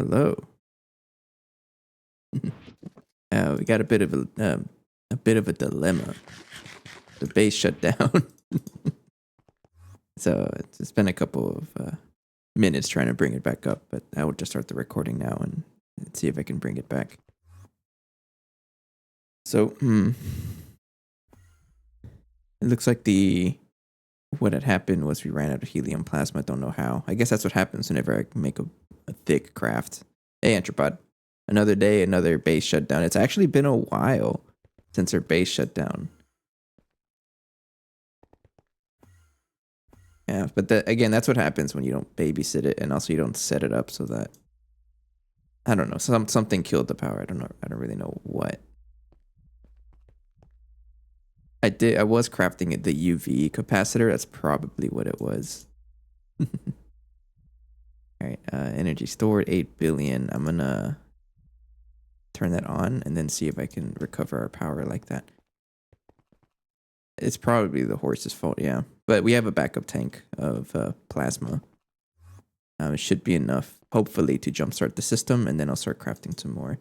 Hello. We got a bit of a dilemma. The base shut down, so it's been a couple of minutes trying to bring it back up. But I will just start the recording now and see if I can bring it back. So, it looks like what had happened was we ran out of helium plasma. Don't know how. I guess that's what happens whenever I make a thick craft. Hey, Antropod. Another day, another base shut down. It's actually been a while since our base shut down. Yeah, but again, that's what happens when you don't babysit it, and also you don't set it up so that I don't know. Something killed the power. I don't know. I don't really know what. I was crafting it the UV capacitor. That's probably what it was. All right. Energy stored 8 billion. I'm gonna turn that on and then see if I can recover our power like that. It's probably the horse's fault, yeah. But we have a backup tank of plasma. It should be enough, hopefully, to jumpstart the system, and then I'll start crafting some more.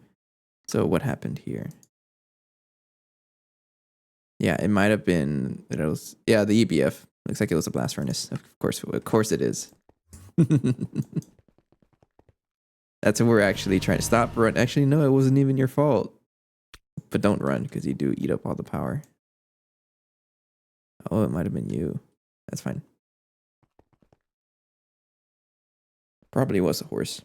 So what happened here? Yeah, it might have been that it was. Yeah, the EBF looks like it was a blast furnace. Of course, it is. That's what we're actually trying to stop. Run. Actually, no, it wasn't even your fault. But don't run because you do eat up all the power. Oh, it might have been you. That's fine. Probably was a horse.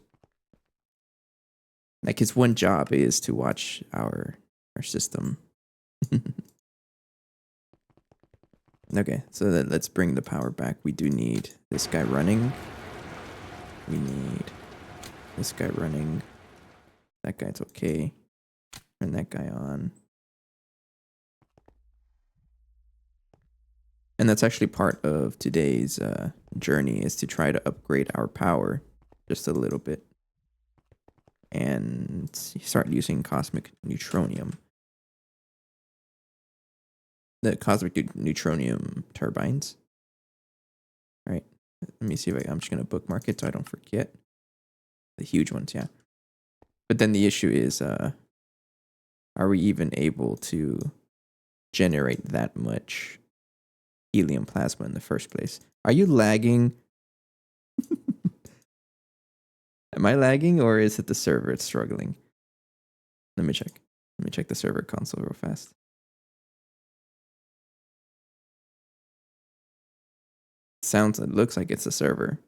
Like his one job is to watch our system. Okay, so let's bring the power back. We do need this guy running. We need this guy running. That guy's okay. Turn that guy on. And that's actually part of today's journey, is to try to upgrade our power just a little bit and start using cosmic neutronium. The cosmic neutronium turbines. All right, let me see if I'm just gonna bookmark it so I don't forget. The huge ones, yeah. But then the issue is, are we even able to generate that much helium plasma in the first place? Are you lagging? Am I lagging, or is it the server it's struggling? Let me check. Let me check the server console real fast. It looks like it's the server.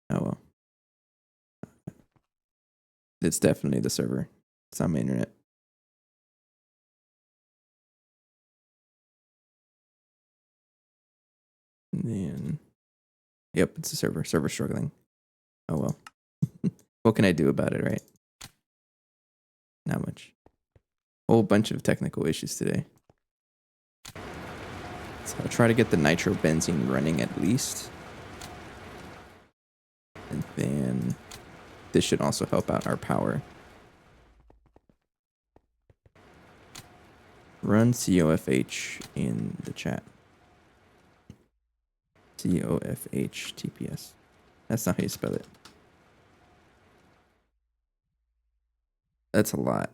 Oh well. It's definitely the server. It's not my internet. And then, yep, it's the server. Server struggling. Oh well. What can I do about it, right? Not much. Whole bunch of technical issues today. So I'll try to get the nitrobenzene running at least. And then this should also help out our power. Run COFH in the chat. COFH TPS. That's not how you spell it. That's a lot.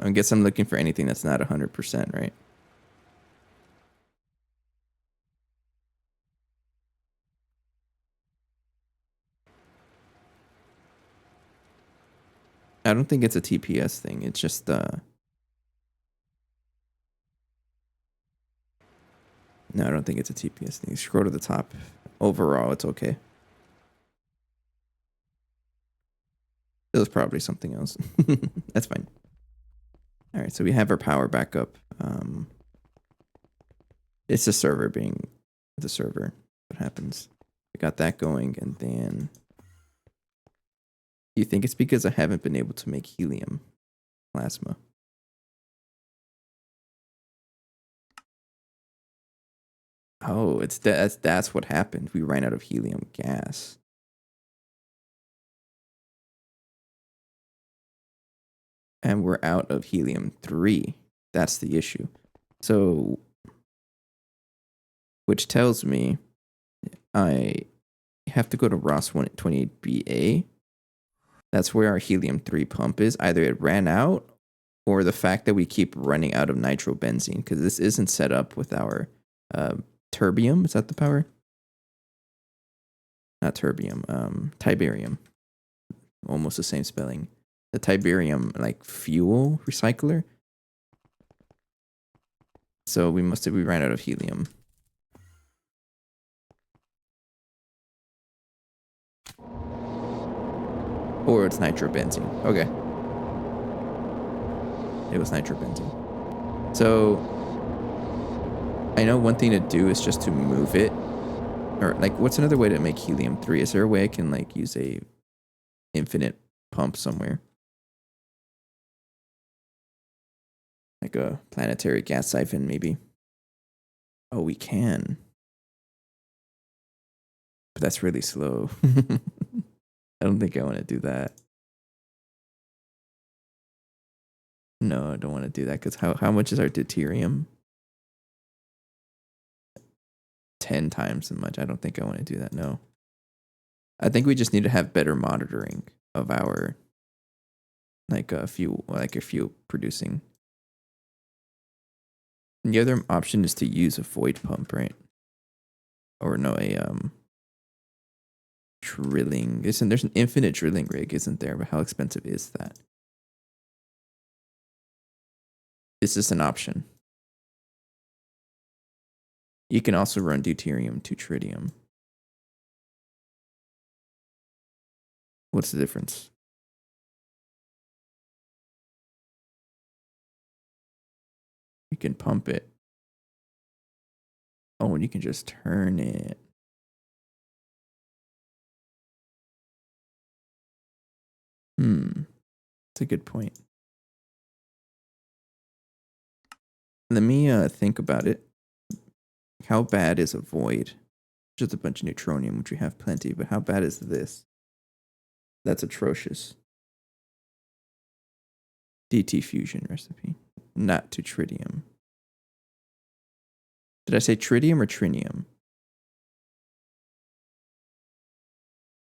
I guess I'm looking for anything that's not 100%, right? I don't think it's a TPS thing. It's just no, I don't think it's a TPS thing. Scroll to the top. Overall, it's okay. It was probably something else. That's fine. All right, so we have our power back up. It's the server being the server. What happens? We got that going, and then you think it's because I haven't been able to make helium plasma? Oh, that's what happened. We ran out of helium gas. And we're out of helium-3. That's the issue. So which tells me I have to go to Ross 128BA. That's where our helium-3 pump is. Either it ran out or the fact that we keep running out of nitrobenzene, because this isn't set up with our terbium. Is that the power? Not terbium, tiberium. Almost the same spelling. The tiberium, like, fuel recycler. So we ran out of helium. Or it's nitrobenzene. Okay. It was nitrobenzene. So I know one thing to do is just to move it. Or like, what's another way to make helium-3? Is there a way I can like use a infinite pump somewhere? Like a planetary gas siphon, maybe. Oh, we can. But that's really slow. I don't think I want to do that. No, I don't want to do that because how much is our deuterium? 10 times as much. I don't think I want to do that. No. I think we just need to have better monitoring of our fuel producing. And the other option is to use a void pump, right? Or no, a drilling. There's an infinite drilling rig, isn't there? But how expensive is that? Is this an option? You can also run deuterium to tritium. What's the difference? You can pump it. Oh, and you can just turn it. That's a good point. Let me think about it. How bad is a void? Just a bunch of neutronium, which we have plenty, but how bad is this? That's atrocious. DT fusion recipe. Not to tritium. Did I say tritium or trinium?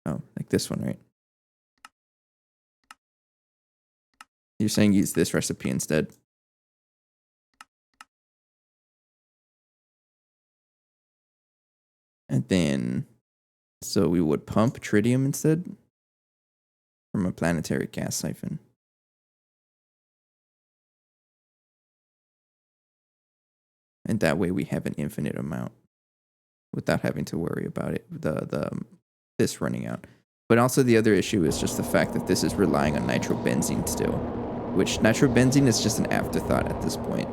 Oh, like this one, right? You're saying use this recipe instead? And then, so we would pump tritium instead from a planetary gas siphon. And that way we have an infinite amount without having to worry about it, this running out. But also the other issue is just the fact that this is relying on nitrobenzene still, which nitrobenzene is just an afterthought at this point.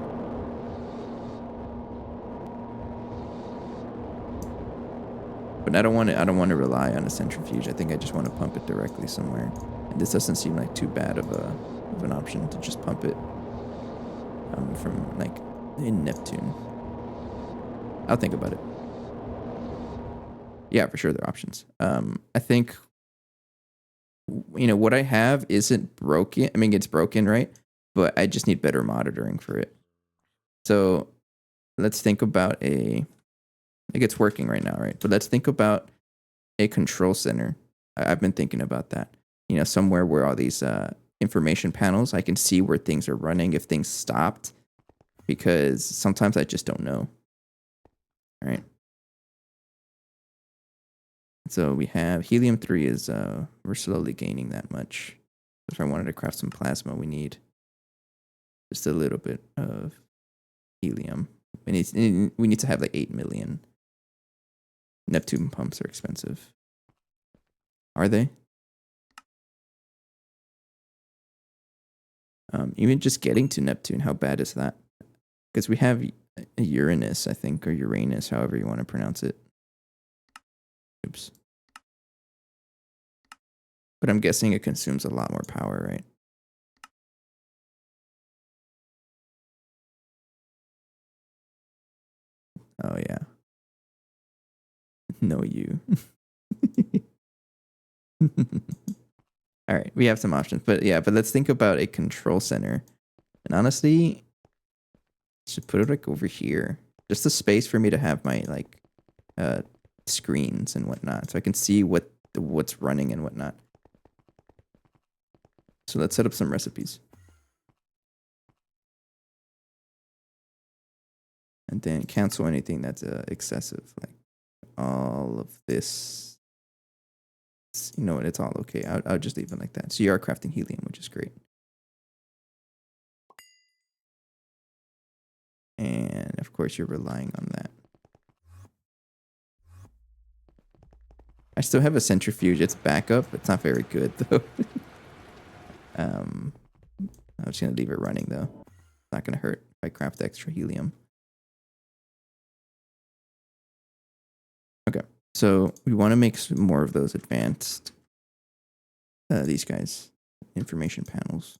But I don't want to rely on a centrifuge. I think I just want to pump it directly somewhere. And this doesn't seem like too bad of an option to just pump it from like in Neptune. I'll think about it. Yeah, for sure there are options. I think what I have isn't broken. I mean, it's broken, right? But I just need better monitoring for it. So let's think about it's working right now, right? But let's think about a control center. I've been thinking about that. Somewhere where all these information panels, I can see where things are running, if things stopped, because sometimes I just don't know. Right? So we have helium-3 is, we're slowly gaining that much. If I wanted to craft some plasma, we need just a little bit of helium. We need to have like 8 million. Neptune pumps are expensive. Are they? Even just getting to Neptune, how bad is that? Because we have Uranus, I think, or Uranus, however you want to pronounce it. Oops. But I'm guessing it consumes a lot more power, right? Oh, yeah. No, you. All right, we have some options. But let's think about a control center. And honestly, I should put it like over here. Just a space for me to have my like screens and whatnot, so I can see what's running and whatnot. So let's set up some recipes. And then cancel anything that's excessive, like all of this. You know what? It's all okay. I'll just leave it like that. So you are crafting helium, which is great. And of course, you're relying on that. I still have a centrifuge. It's backup. It's not very good though. I'm just gonna leave it running though. It's not gonna hurt if I craft extra helium. Okay, so we want to make some more of those advanced. These guys, information panels.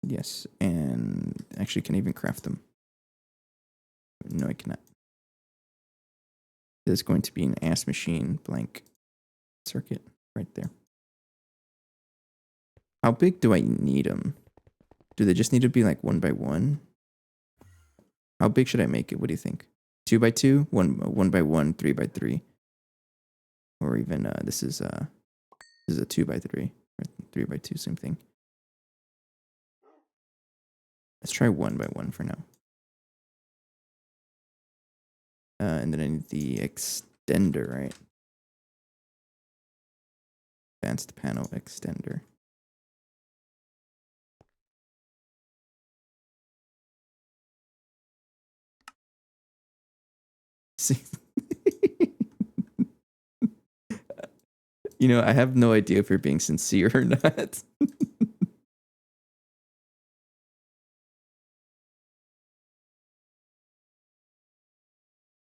Yes, and actually can even craft them. No, I cannot. There's going to be an ass machine blank circuit right there. How big do I need them? Do they just need to be like 1 by 1? How big should I make it? What do you think? 2 by 2, 1 by 1, 3 by 3, or even this is a 2 by 3, or 3 by 2, same thing. Let's try 1 by 1 for now. And then I need the extender, right? Advanced panel extender. See, you know, I have no idea if you're being sincere or not.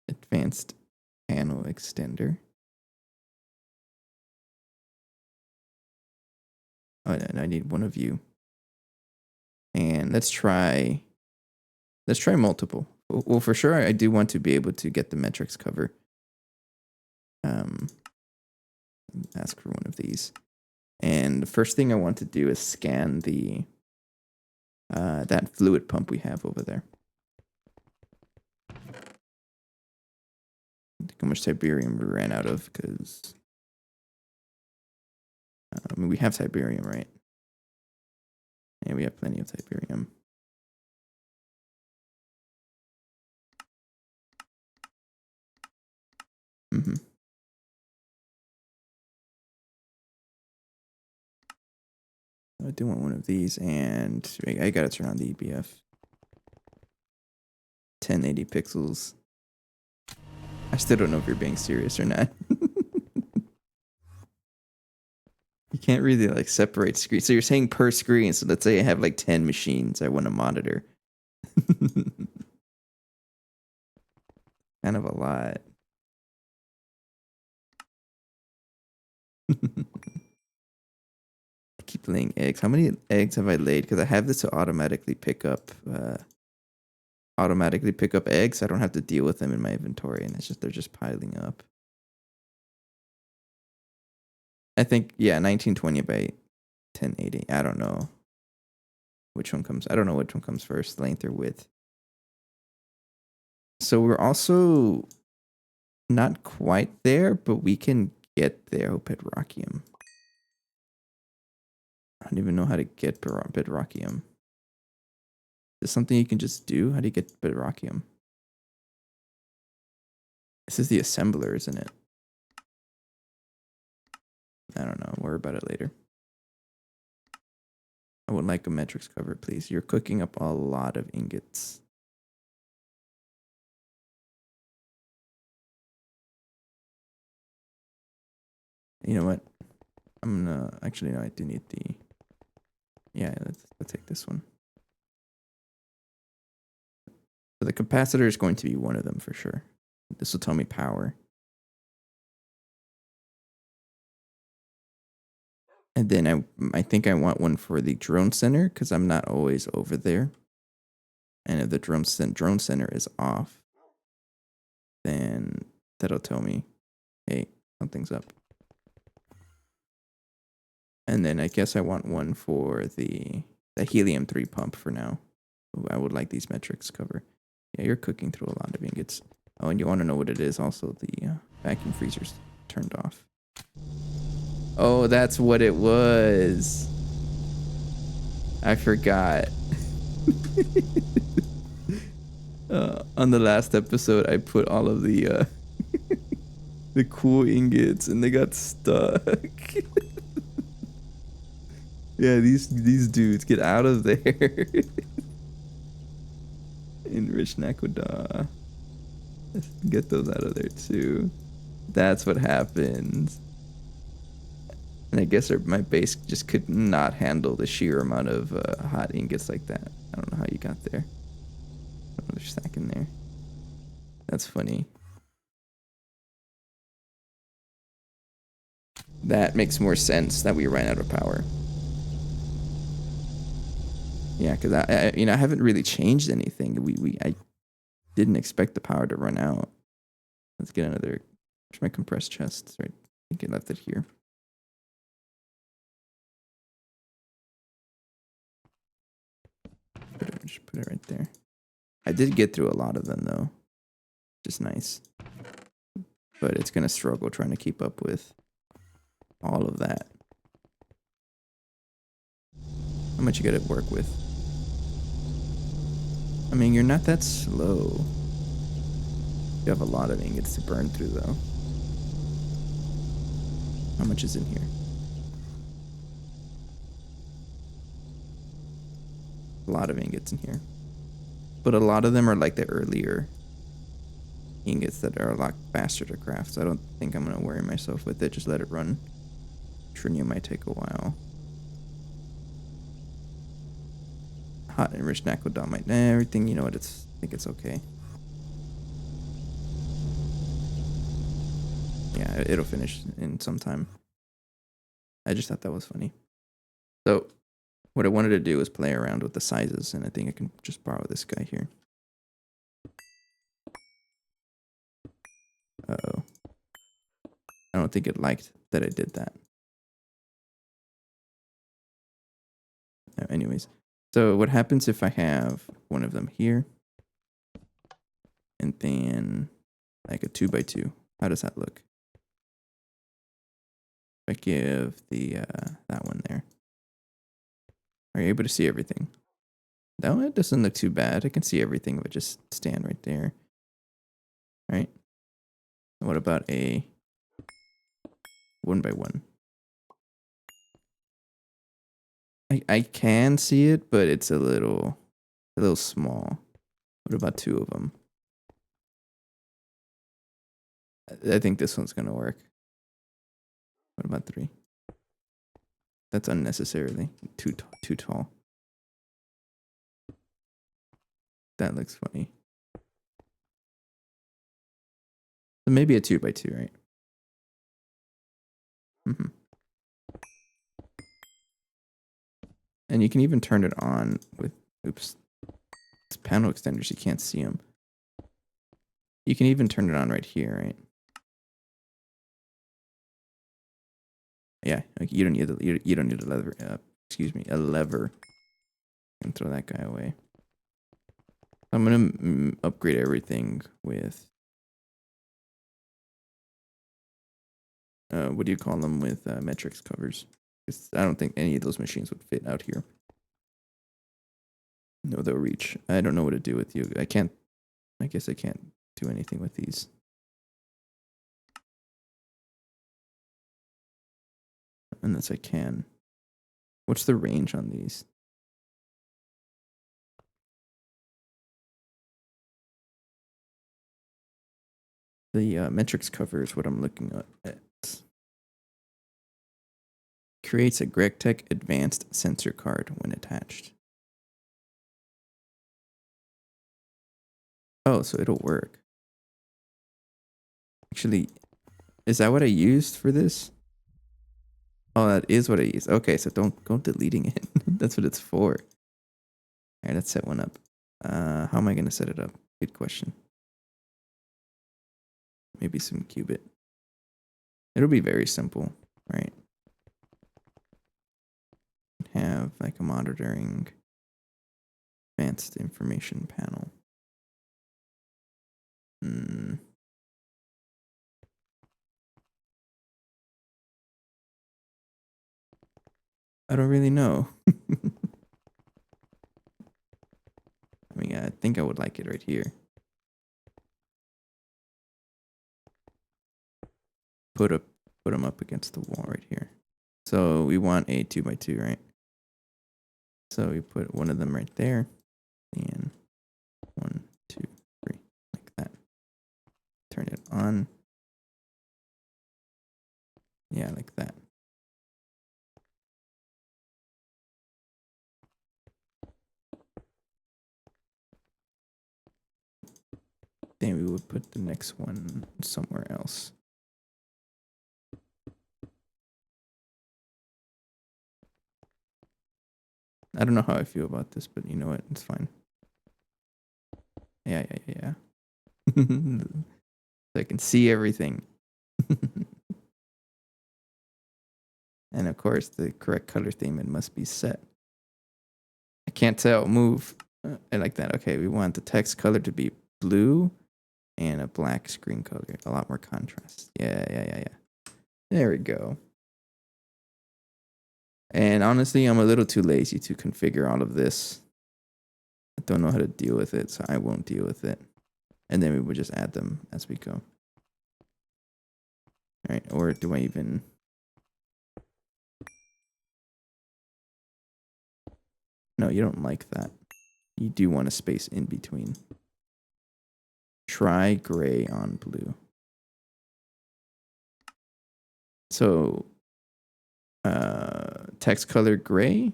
Advanced panel extender. Oh, no, I need one of you. And let's try multiple. Well, for sure, I do want to be able to get the metrics cover. Ask for one of these. And the first thing I want to do is scan the that fluid pump we have over there. How much Tiberium we ran out of, because I mean, we have Tiberium, right? Yeah, we have plenty of Tiberium. Mm-hmm. I do want one of these, and I gotta turn on the EBF. 1080 pixels. I still don't know if you're being serious or not. You can't really like separate screens. So you're saying per screen. So let's say I have like 10 machines I want to monitor. Kind of a lot. I keep laying eggs. How many eggs have I laid? Because I have this to automatically pick up eggs. I don't have to deal with them in my inventory, and they're just piling up. I think 1920 by 1080. I don't know which one comes. I don't know which one comes first, length or width. So we're also not quite there, but we can get there. Oh, bedrockium. I don't even know how to get bedrockium. Is this something you can just do? How do you get bedrockium? This is the assembler, isn't it? I don't know. Worry about it later. I would like a metrics cover, please. You're cooking up a lot of ingots. You know what? I'm gonna actually no, I do need the. Yeah, let's take this one. So the capacitor is going to be one of them for sure. This will tell me power. And then I think I want one for the drone center because I'm not always over there. And if the drone center is off, then that'll tell me, hey, something's up. And then I guess I want one for the helium 3 pump for now. Ooh, I would like these metrics cover. Yeah, you're cooking through a lot of ingots. Oh, and you want to know what it is? Also, the vacuum freezer's turned off. Oh, that's what it was. I forgot. On the last episode, I put all of the the cool ingots, and they got stuck. Yeah, these dudes, get out of there. Enriched Nakoda. Let's get those out of there too. That's what happens. And I guess my base just could not handle the sheer amount of hot ingots like that. I don't know how you got there. Another stack in there. That's funny. That makes more sense that we ran out of power. Yeah, because I haven't really changed anything. I didn't expect the power to run out. Let's get another. Where's my compressed chest? Right, I think I left it here. Just put it right there. I did get through a lot of them though, which is nice. But it's gonna struggle trying to keep up with all of that. How much you gotta work with? I mean, you're not that slow. You have a lot of ingots to burn through though. How much is in here? A lot of ingots in here. But a lot of them are like the earlier ingots that are a lot faster to craft. So I don't think I'm going to worry myself with it. Just let it run. Trinium might take a while. Hot enriched nakodonite. Everything, you know what? I think it's okay. Yeah, it'll finish in some time. I just thought that was funny. So what I wanted to do was play around with the sizes, and I think I can just borrow this guy here. Uh-oh. I don't think it liked that I did that. Anyways, so what happens if I have one of them here and then like a 2x2? How does that look? If I give the that one there, are you able to see everything? No, it doesn't look too bad. I can see everything if I just stand right there. Right? What about a 1x1? I can see it, but it's a little small. What about two of them? I think this one's gonna work. What about three? That's unnecessarily too tall. That looks funny. So maybe a 2x2, right? Mm-hmm. And you can even turn it on with, oops, it's panel extenders. You can't see them. You can even turn it on right here, right? Yeah, like you don't need a lever. Excuse me, a lever. And throw that guy away. I'm gonna upgrade everything with. What do you call them with metrics covers? I don't think any of those machines would fit out here. No, they'll reach. I don't know what to do with you. I guess I can't do anything with these. Unless I can. What's the range on these? The metrics cover is what I'm looking at. Creates a Gregtech advanced sensor card when attached. Oh, so it'll work. Actually, is that what I used for this? Oh, that is what I used. Okay, so don't go deleting it. That's what it's for. All right, let's set one up. How am I going to set it up? Good question. Maybe some qubit. It'll be very simple, right? Have like a monitoring. Advanced information panel. I don't really know. I mean, I think I would like it right here. Put them up against the wall right here. So we want a 2x2, right? So we put one of them right there, and 1, 2, 3, like that. Turn it on. Yeah, like that. Then we would put the next one somewhere else. I don't know how I feel about this, but you know what? It's fine. Yeah. So I can see everything. And of course, the correct color theme it must be set. I can't tell. Move. I like that. Okay, we want the text color to be blue and a black screen color. A lot more contrast. Yeah. There we go. And honestly, I'm a little too lazy to configure all of this. I don't know how to deal with it, so I won't deal with it. And then we would just add them as we go. All right, or do I even... No, you don't like that. You do want a space in between. Try gray on blue. So, text color gray?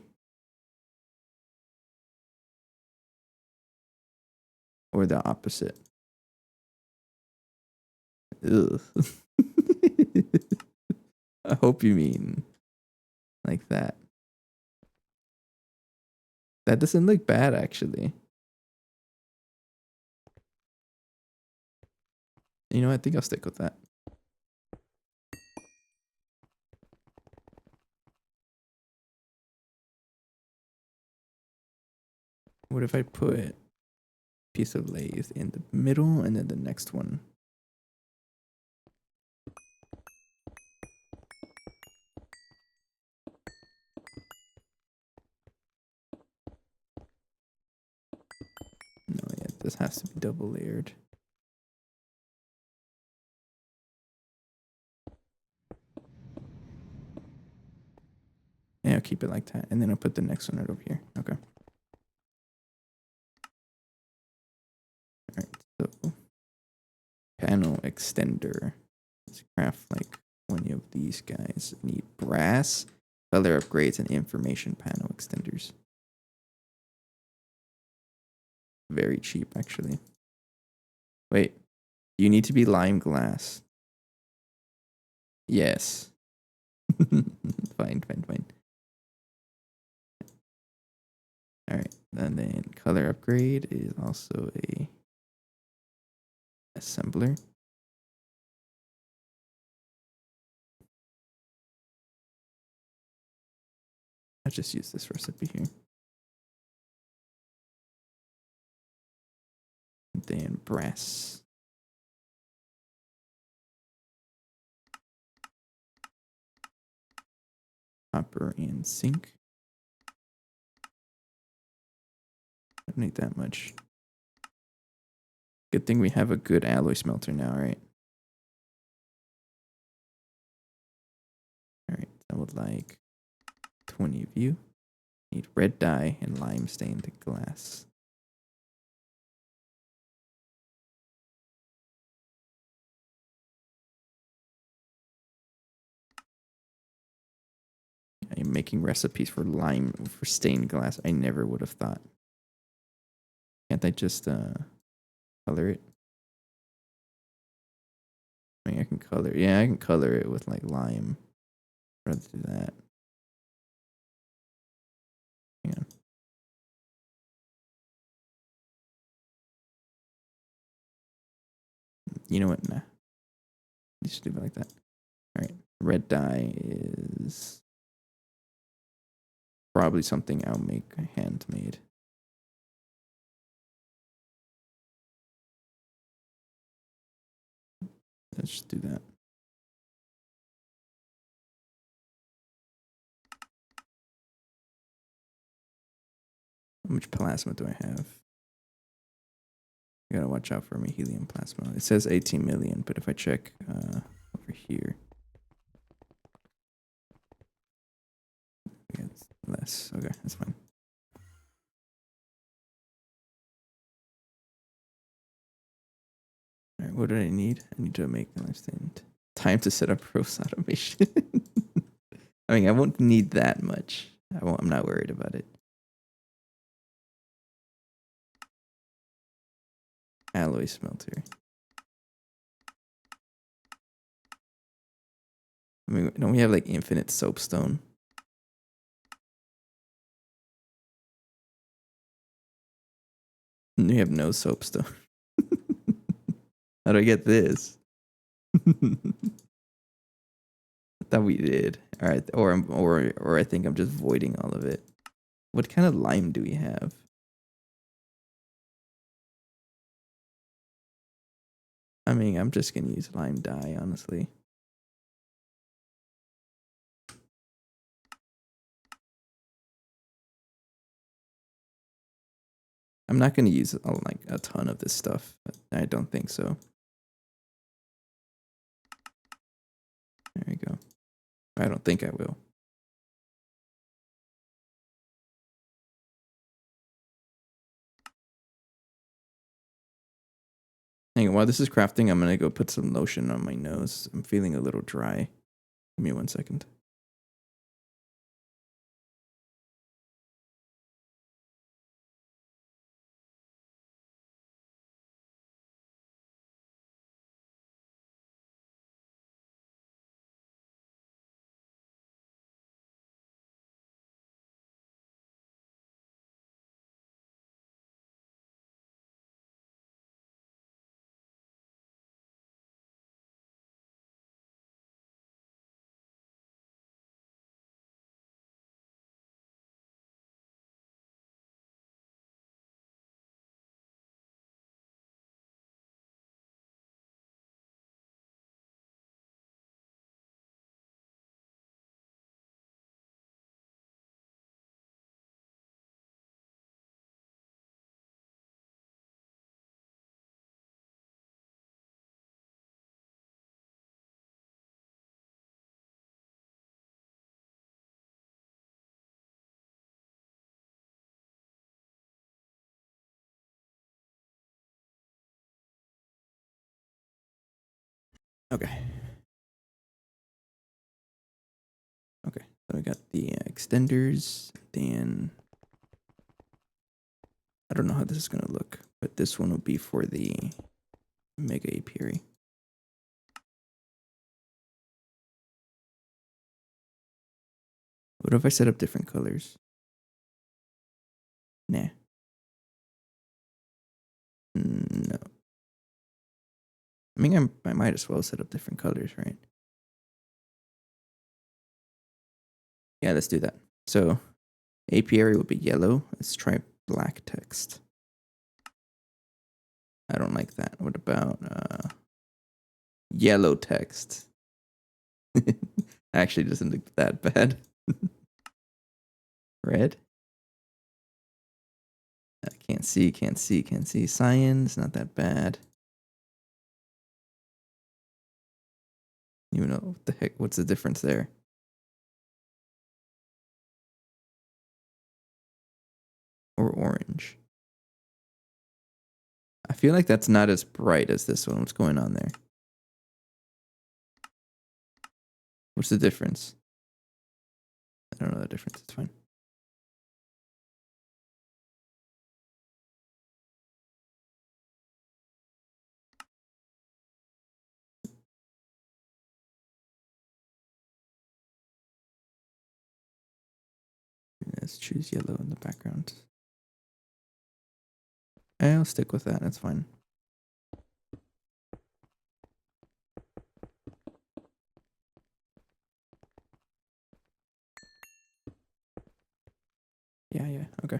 Or the opposite? Ugh. I hope you mean like that. That doesn't look bad, actually. You know what? I think I'll stick with that. What if I put a piece of lathe in the middle and then the next one? No, yeah, this has to be double layered. Yeah, I'll keep it like that. And then I'll put the next one right over here. Okay. All right, so panel extender. Let's craft like one of these guys. Need brass, color upgrades, and information panel extenders. Very cheap, actually. Wait, you need to be lime glass. Yes. Fine. All right, and then color upgrade is also a assembler. I'll just use this recipe here. And then brass. Copper and zinc. I don't need that much. Good thing we have a good alloy smelter now, right? All right, I would like 20 of you. Need red dye and lime stained glass. I'm making recipes for lime, for stained glass. I never would have thought. Can't I just color it? I mean, I can color. Yeah, I can color it with like lime. I'd rather do that. Hang on. You know what? Nah. Just do it like that. All right. Red dye is probably something I'll make handmade. Let's just do that. How much plasma do I have? I gotta watch out for my helium plasma. It says 18 million, but if I check over here, yeah, it's less. Okay, that's fine. All right, what do I need? I need to make understand time to set up process automation. I mean, I won't need that much. I'm not worried about it. Alloy smelter. I mean, don't we have like infinite soapstone? We have no soapstone. How do I get this? I thought we did. All right, or I think I'm just voiding all of it. What kind of lime do we have? I mean, I'm just gonna use lime dye, honestly. I'm not gonna use like a ton of this stuff. I don't think so. There we go. I don't think I will. Hang on, while this is crafting, I'm gonna go put some lotion on my nose. I'm feeling a little dry. Give me 1 second. Okay. Okay. So I got the extenders. Then I don't know how this is gonna look, but this one will be for the mega apiary. What if I set up different colors? Nah. No. I mean, I might as well set up different colors, right? Yeah, let's do that. So apiary will be yellow. Let's try black text. I don't like that. What about yellow text? Actually doesn't look that bad. Red? Can't see. Cyan's not that bad. You know what the heck? What's the difference there? Or orange. I feel like that's not as bright as this one. What's going on there? What's the difference? I don't know the difference. It's fine. Let's choose yellow in the background. I'll stick with that. That's fine. Yeah. Okay.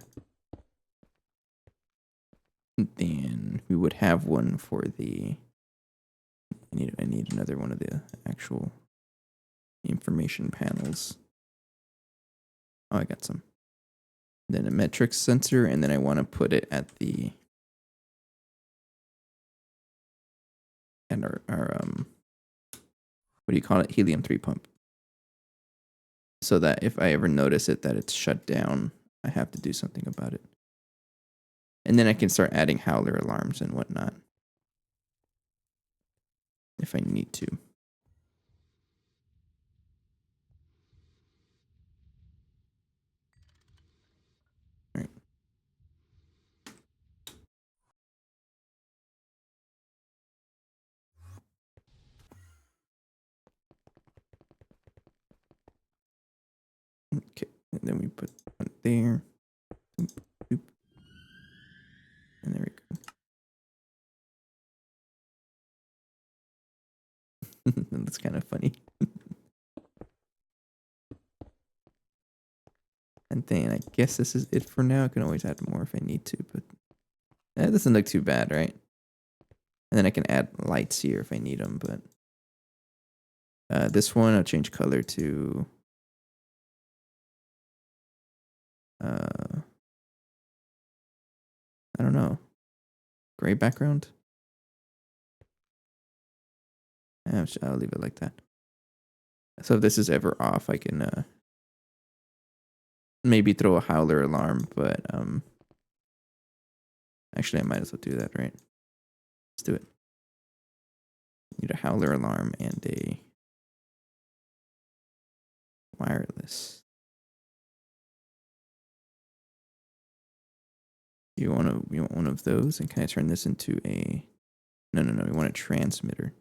And then we would have one for the I need another one of the actual information panels. Oh, I got some. Then a metrics sensor, and then I want to put it at the our what do you call it? Helium 3 pump. So that if I ever notice it that it's shut down, I have to do something about it. And then I can start adding howler alarms and whatnot if I need to. All right. Okay, and then we put one there. Boop, boop. And there we go. That's kind of funny. And then I guess this is it for now. I can always add more if I need to, but that doesn't look too bad, right? And then I can add lights here if I need them, but this one I'll change color to I don't know, gray background. I'll leave it like that. So if this is ever off, I can maybe throw a howler alarm, but actually I might as well do that, right? Let's do it. Need a howler alarm and a wireless. You want one of those, and can I turn this into a? No. We want a transmitter.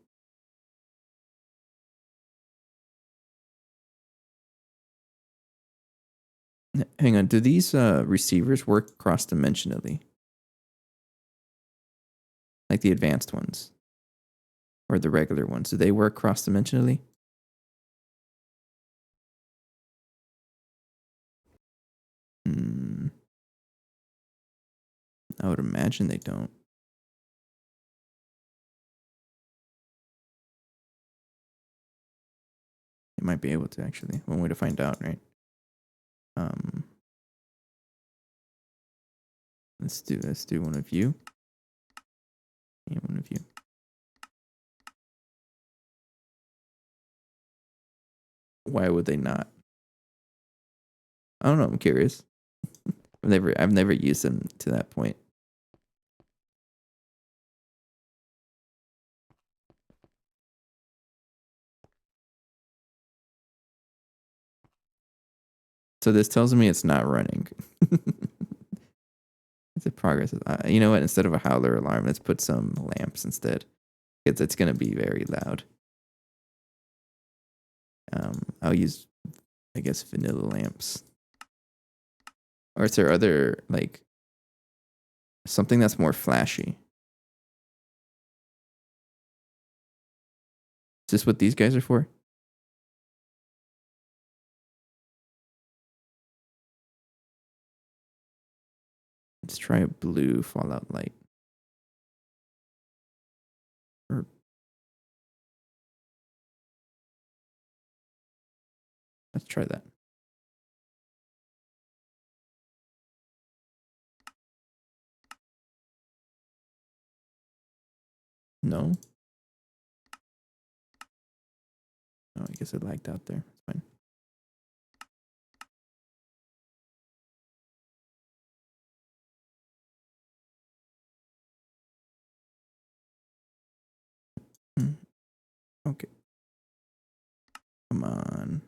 Hang on. Do these receivers work cross-dimensionally, like the advanced ones, or the regular ones? Do they work cross-dimensionally? I would imagine they don't. You might be able to actually. One way to find out, right? Let's do one of you. And one of you. Why would they not? I don't know. I'm curious. I've never used them to that point. So this tells me it's not running. It's a progress. You know what? Instead of a howler alarm, let's put some lamps instead. Because it's going to be very loud. I'll use, I guess, vanilla lamps. Or is there other, like, something that's more flashy? Is this what these guys are for? Let's try a blue fallout light. Or let's try that. No? Oh, I guess it lagged out there. It's fine. Okay. Come on.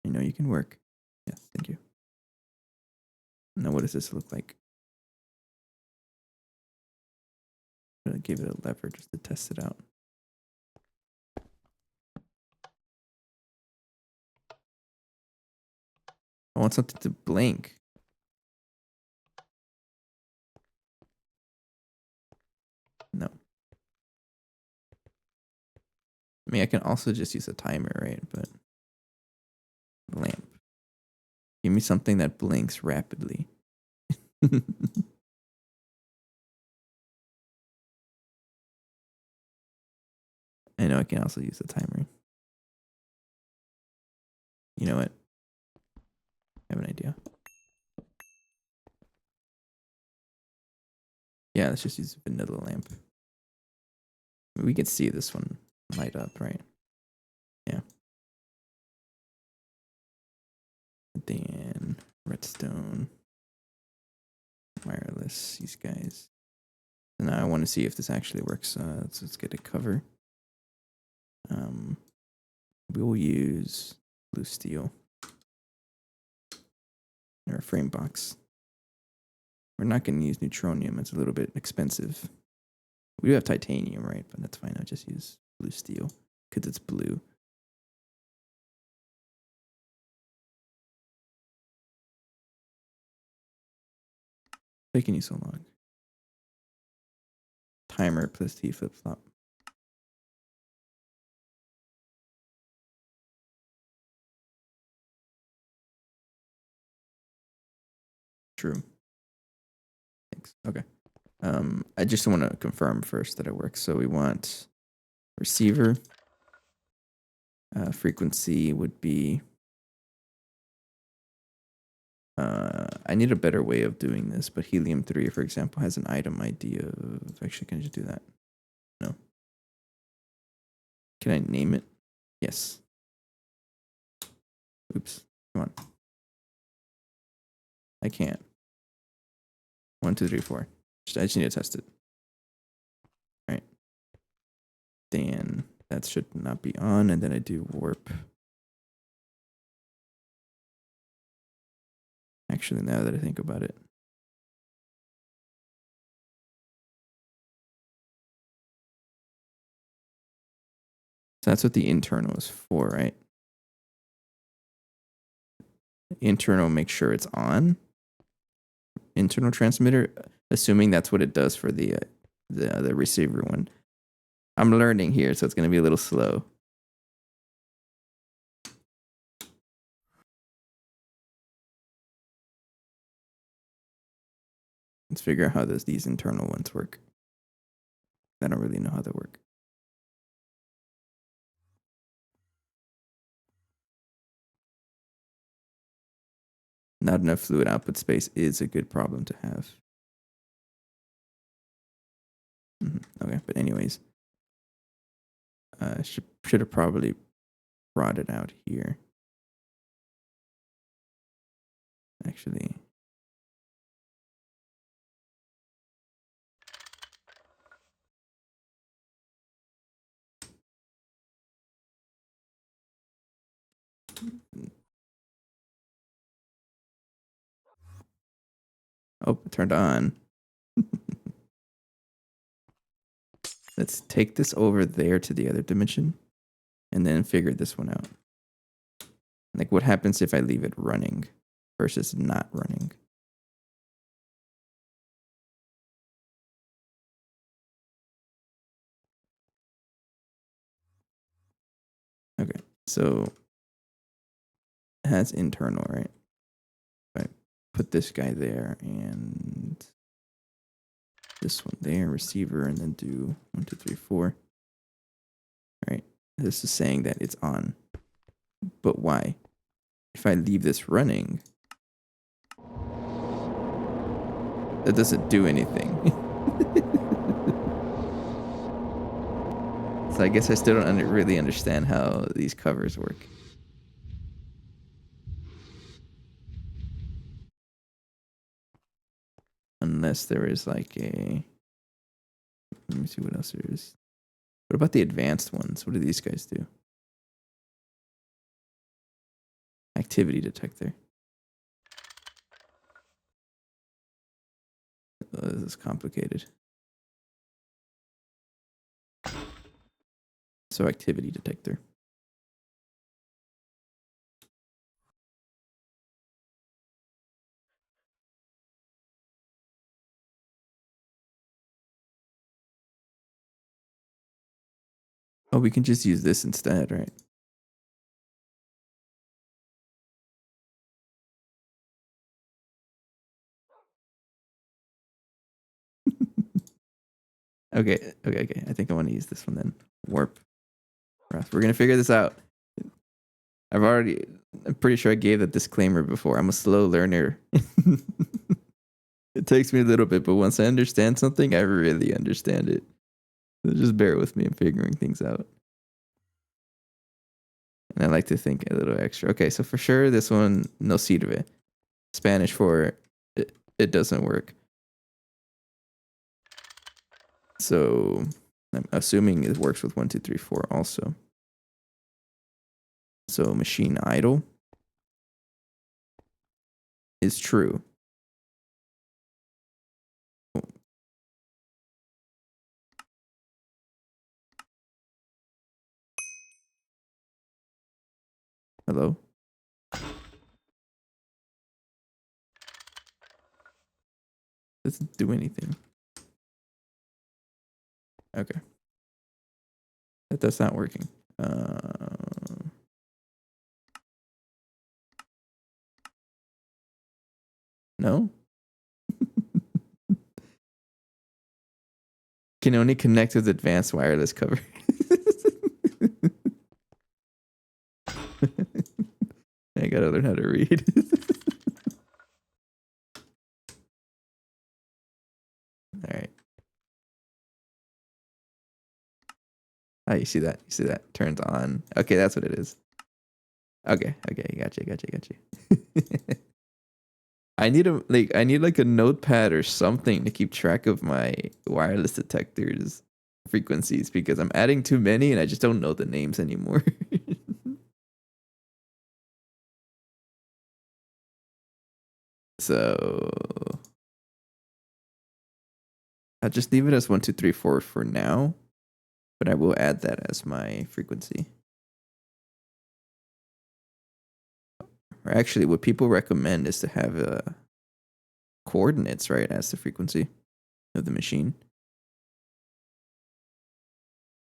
You know you can work. Yes, thank you. Now what does this look like? I'm gonna give it a lever just to test it out. I want something to blink. No. I mean, I can also just use a timer, right? But lamp. Give me something that blinks rapidly. I know I can also use the timer. You know what? I have an idea. Yeah, let's just use a vanilla lamp. We can see this one light up, right? Yeah. Then redstone, wireless, these guys. And now I want to see if this actually works. Let's get a cover. We will use blue steel or a frame box. We're not going to use neutronium. It's a little bit expensive. We do have titanium, right? But that's fine. I'll just use blue steel because it's blue. Taking you so long. Timer plus T flip flop. True. Thanks. Okay. I just want to confirm first that it works. So we want receiver. Frequency would be. I need a better way of doing this, but helium-3, for example, has an item ID of. Actually, can I just do that? No. Can I name it? Yes. Oops. Come on. I can't. 1, 2, 3, 4. I just need to test it. All right. Then that should not be on, and then I do warp. Actually, now that I think about it. So that's what the internal is for, right? Internal, make sure it's on. Internal transmitter, assuming that's what it does for the receiver one. I'm learning here, so it's going to be a little slow. Let's figure out how these internal ones work. I don't really know how they work. Not enough fluid output space is a good problem to have. Okay, but anyways, should have probably brought it out here. Actually, oh, it turned on. Let's take this over there to the other dimension, and then figure this one out. Like, what happens if I leave it running versus not running? Okay, so it has internal, right? I put this guy there and this one there, receiver, and then do 1, 2, 3, 4. All right, this is saying that it's on, but why? If I leave this running, that doesn't do anything. So I guess I still don't really understand how these covers work. Unless there is like a... Let me see what else there is. What about the advanced ones? What do these guys do? Activity detector. Oh, this is complicated. So activity detector. Oh, we can just use this instead, right? Okay. I think I want to use this one then. Warp. Ross, we're gonna figure this out. I'm pretty sure I gave the disclaimer before. I'm a slow learner. It takes me a little bit, but once I understand something, I really understand it. So just bear with me. I'm figuring things out. And I like to think a little extra. Okay, so for sure, this one, no sirve. Spanish for it doesn't work. So I'm assuming it works with 1, 2, 3, 4 also. So machine idle is true. Hello? Doesn't do anything. Okay. That's not working. No? Can only connect with advanced wireless cover. I gotta learn how to read. All right. Oh, you see that? You see that? Turns on. Okay, that's what it is. Okay, gotcha. I need a notepad or something to keep track of my wireless detectors frequencies because I'm adding too many and I just don't know the names anymore. So I'll just leave it as 1, 2, 3, 4 for now, but I will add that as my frequency. Or actually, what people recommend is to have coordinates, right, as the frequency of the machine.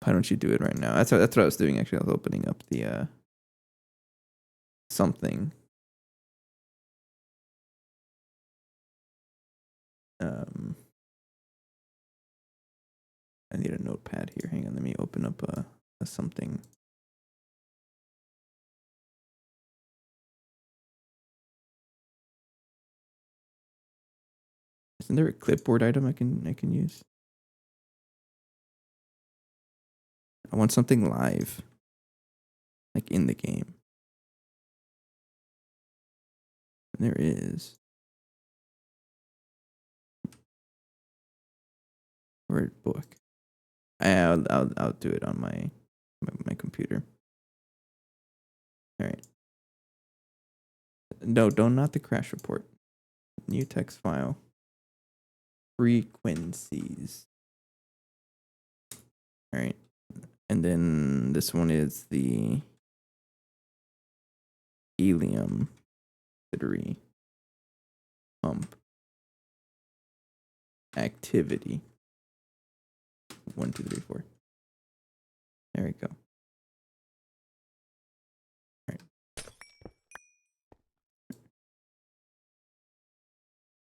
Why don't you do it right now? That's what I was doing. Actually, I was opening up the something. I need a notepad here. Hang on, let me open up a something. Isn't there a clipboard item I can use? I want something live, like in the game. And there is. Word book. I'll do it on my computer. All right. No, not the crash report. New text file. Frequencies. All right. And then this one is the helium 3 pump activity. 1, 2, 3, 4. There we go. All right.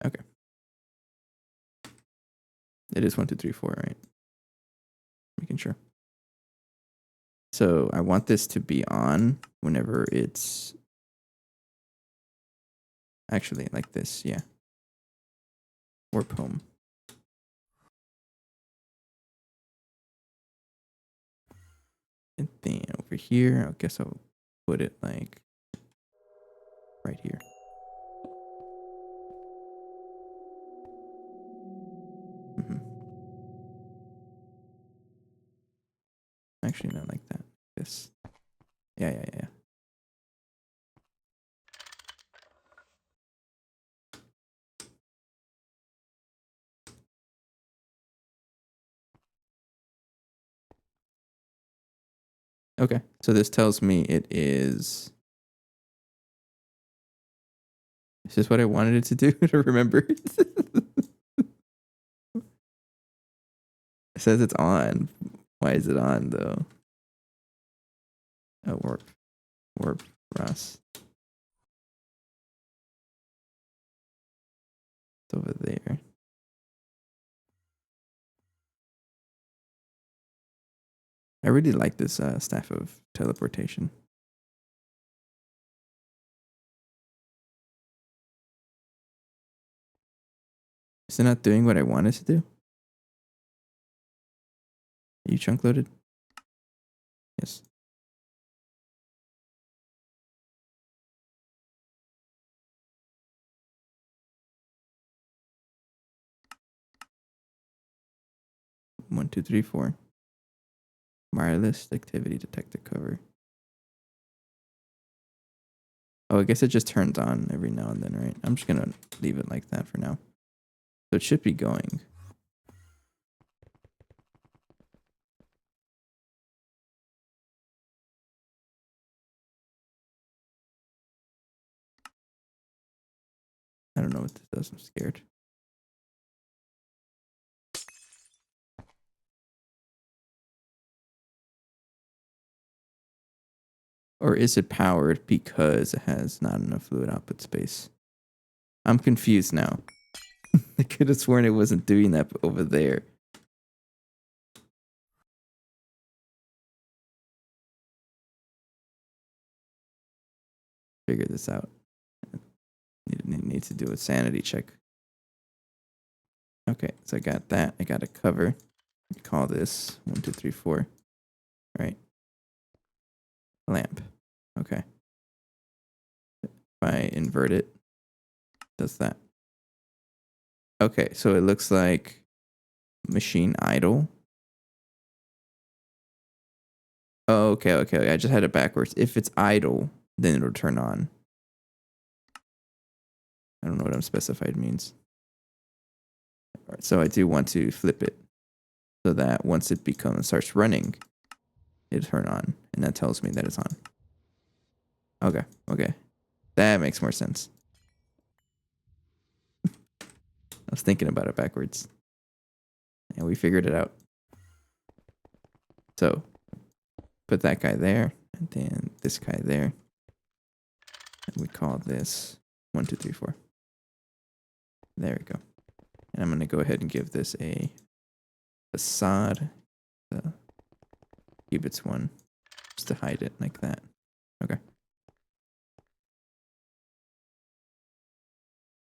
Okay. It is 1, 2, 3, 4, right? Making sure. So I want this to be on whenever it's actually like this, yeah. Warp home. And then over here, I guess I'll put it like right here. Actually, not like that. This. Yeah. Okay, so this tells me it is. Is this what I wanted it to do to remember? It says it's on. Why is it on though? Oh, warp, Ross. It's over there. I really like this staff of teleportation. Is it not doing what I wanted to do? Are you chunk loaded? Yes. One, two, three, four. Wireless activity detector cover. Oh, I guess it just turns on every now and then, right? I'm just gonna leave it like that for now. So it should be going. I don't know what this does. I'm scared. Or is it powered because it has not enough fluid output space? I'm confused now. I could have sworn it wasn't doing that over there. Figure this out. Need to do a sanity check. Okay, so I got that. I got a cover. Call this 1, 2, 3, 4. Right. Lamp. Okay. If I invert it, does that. Okay, so it looks like machine idle. Oh, okay. I just had it backwards. If it's idle, then it'll turn on. I don't know what unspecified means. All right, so I do want to flip it so that once it starts running, it'll turn on, and that tells me that it's on. Okay. That makes more sense. I was thinking about it backwards. And we figured it out. So, put that guy there, and then this guy there. And we call this 1, 2, 3, 4. There we go. And I'm going to go ahead and give this a facade. The qubits one. Just to hide it like that. Okay.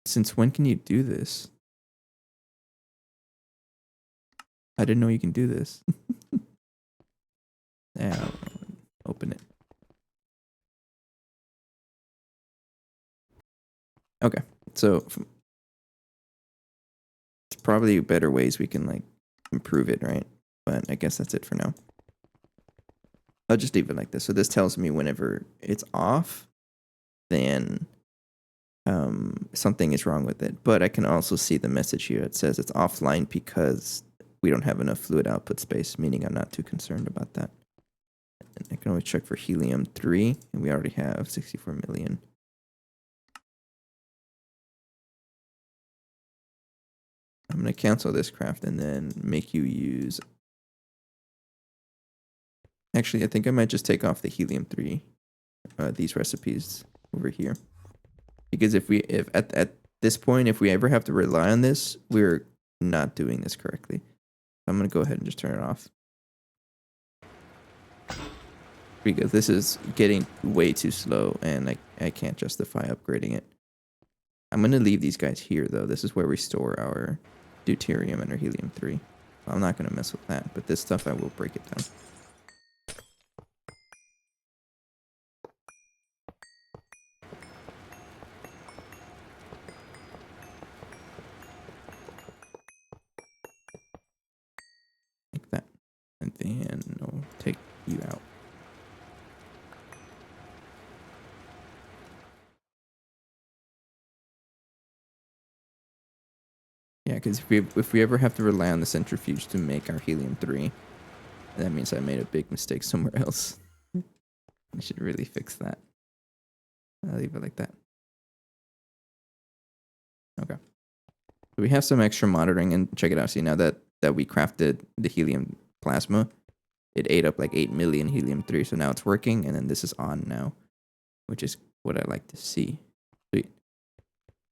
Since when can you do this? I didn't know you can do this. Yeah, I'll open it. Okay, so it's probably better ways we can like improve it, right? But I guess that's it for now. I'll just leave it like this. So this tells me whenever it's off, then something is wrong with it. But I can also see the message here. It says it's offline because we don't have enough fluid output space, meaning I'm not too concerned about that. And I can always check for helium-3, and we already have 64 million. I'm going to cancel this craft and then make you use... Actually, I think I might just take off the helium-3, these recipes over here. Because if at this point, if we ever have to rely on this, we're not doing this correctly. I'm going to go ahead and just turn it off. Because this is getting way too slow, and I can't justify upgrading it. I'm going to leave these guys here, though. This is where we store our deuterium and our helium-3. I'm not going to mess with that, but this stuff I will break it down. Like that. And then I'll take you out. Yeah, because if we ever have to rely on the centrifuge to make our helium-3, that means I made a big mistake somewhere else. I should really fix that. I'll leave it like that. Okay. So we have some extra monitoring, and check it out. See, now that we crafted the helium plasma, it ate up like 8 million helium-3, so now it's working, and then this is on now, which is what I like to see. Sweet.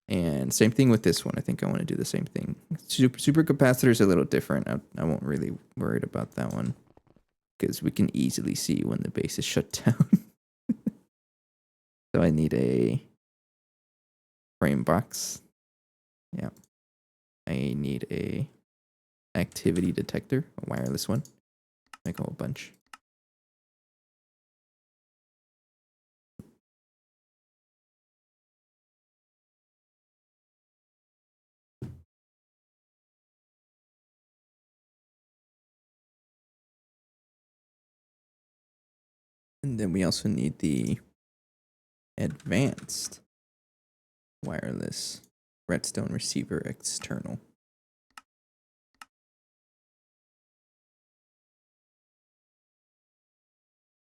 And same thing with this one. I think I want to do the same thing. Supercapacitor is a little different. I won't really worried about that one. because we can easily see when the base is shut down. So I need a frame box. Yeah. I need a activity detector, a wireless one. Make a whole bunch. And then we also need the advanced wireless redstone receiver external.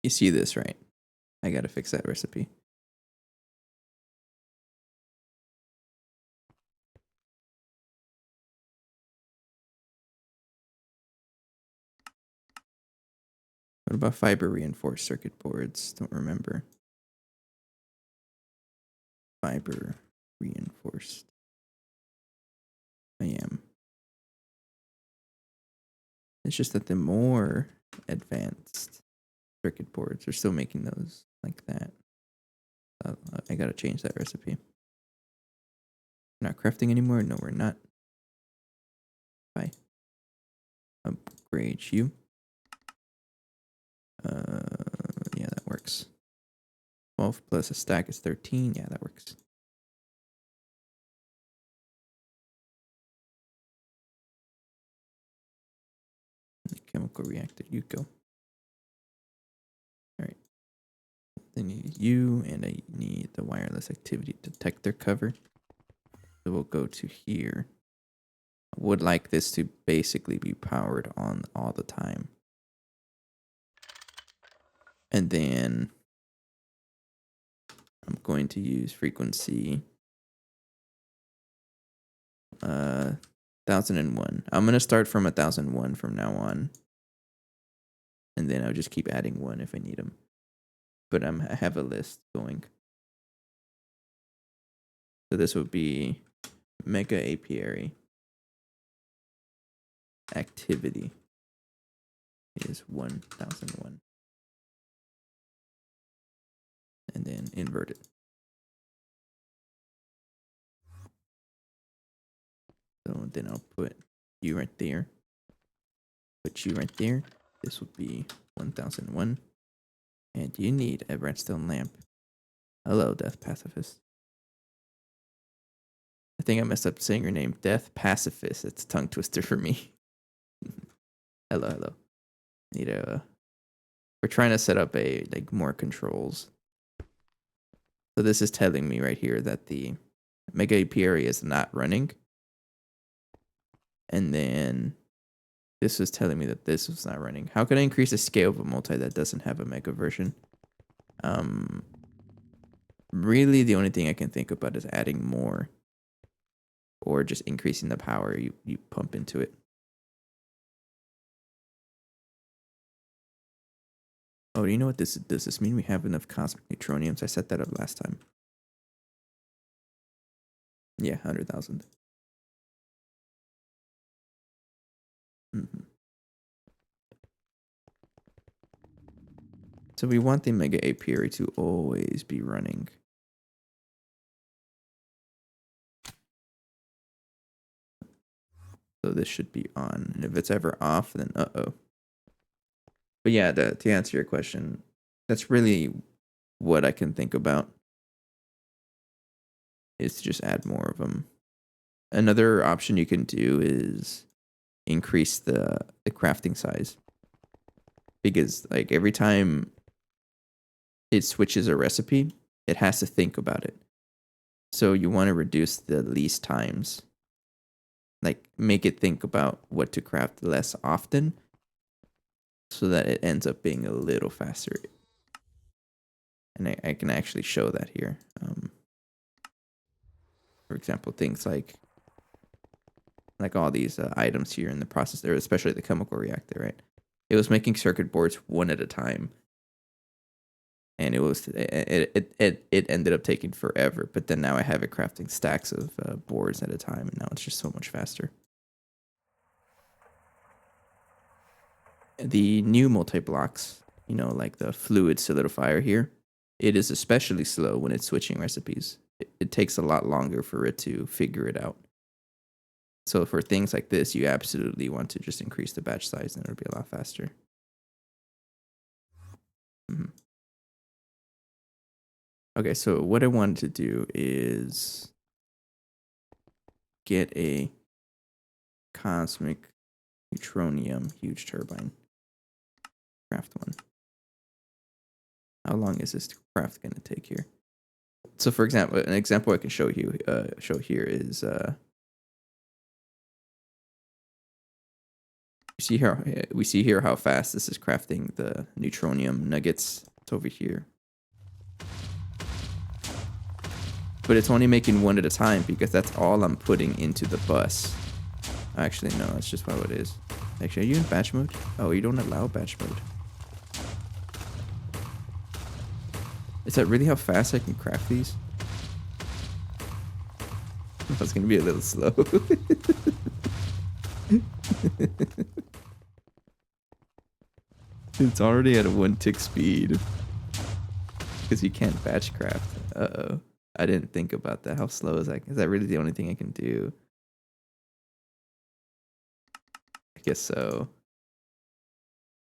You see this, right? I gotta fix that recipe. What about fiber reinforced circuit boards? Don't remember. Fiber reinforced. I am. It's just that the more advanced circuit boards are still making those like that. I gotta change that recipe. We're not crafting anymore? No, we're not. Bye. Upgrade you. Yeah, that works. 12 plus a stack is 13. Yeah, that works. The chemical reactor, you go. Alright. I need you, and I need the wireless activity detector cover. So we'll go to here. I would like this to basically be powered on all the time. And then I'm going to use frequency 1001. I'm gonna start from 1001 from now on. And then I'll just keep adding one if I need them. But I have a list going. So this would be mega apiary activity is 1001. And then invert it. So then I'll put you right there. Put you right there. This would be 1001. And you need a redstone lamp. Hello, Death Pacifist. I think I messed up saying your name. Death Pacifist. It's a tongue twister for me. Hello, hello. Need a. We're trying to set up a more controls. So this is telling me right here that the mega apiary is not running. And then this is telling me that this was not running. How can I increase the scale of a multi that doesn't have a mega version? Really the only thing I can think about is adding more. Or just increasing the power you pump into it. Oh, you know what this does this mean we have enough cosmic neutroniums? I set that up last time. Yeah, 100,000. Mm-hmm. So we want the mega apiary to always be running. So this should be on. And if it's ever off, then uh-oh. But yeah, to answer your question, that's really what I can think about. Is to just add more of them. Another option you can do is increase the crafting size. Because like every time it switches a recipe, it has to think about it. So you want to reduce the least times. Like make it think about what to craft less often so that it ends up being a little faster. And I can actually show that here. For example, things like all these items here in the process there, especially the chemical reactor, right? It was making circuit boards one at a time. And it ended up taking forever. But then now I have it crafting stacks of boards at a time, and now it's just so much faster. the new multi-blocks, you know, like the fluid solidifier here, it is especially slow when it's switching recipes. It takes a lot longer for it to figure it out. So for things like this, you absolutely want to just increase the batch size and it'll be a lot faster. Mm-hmm. Okay, so what I wanted to do is get a cosmic neutronium huge turbine. Craft one. How long is this craft going to take here? So for example, an example I can show you show here is we see here how fast this is crafting the neutronium nuggets. It's over here. But it's only making one at a time because that's all I'm putting into the bus. Actually, no, that's just how it is. Actually, are you in batch mode? Oh, you don't allow batch mode. Is that really how fast I can craft these? That's gonna be a little slow. It's already at a 1 tick speed. Because you can't batch craft. Uh-oh. I didn't think about that. How slow is that? Is that really the only thing I can do? I guess so.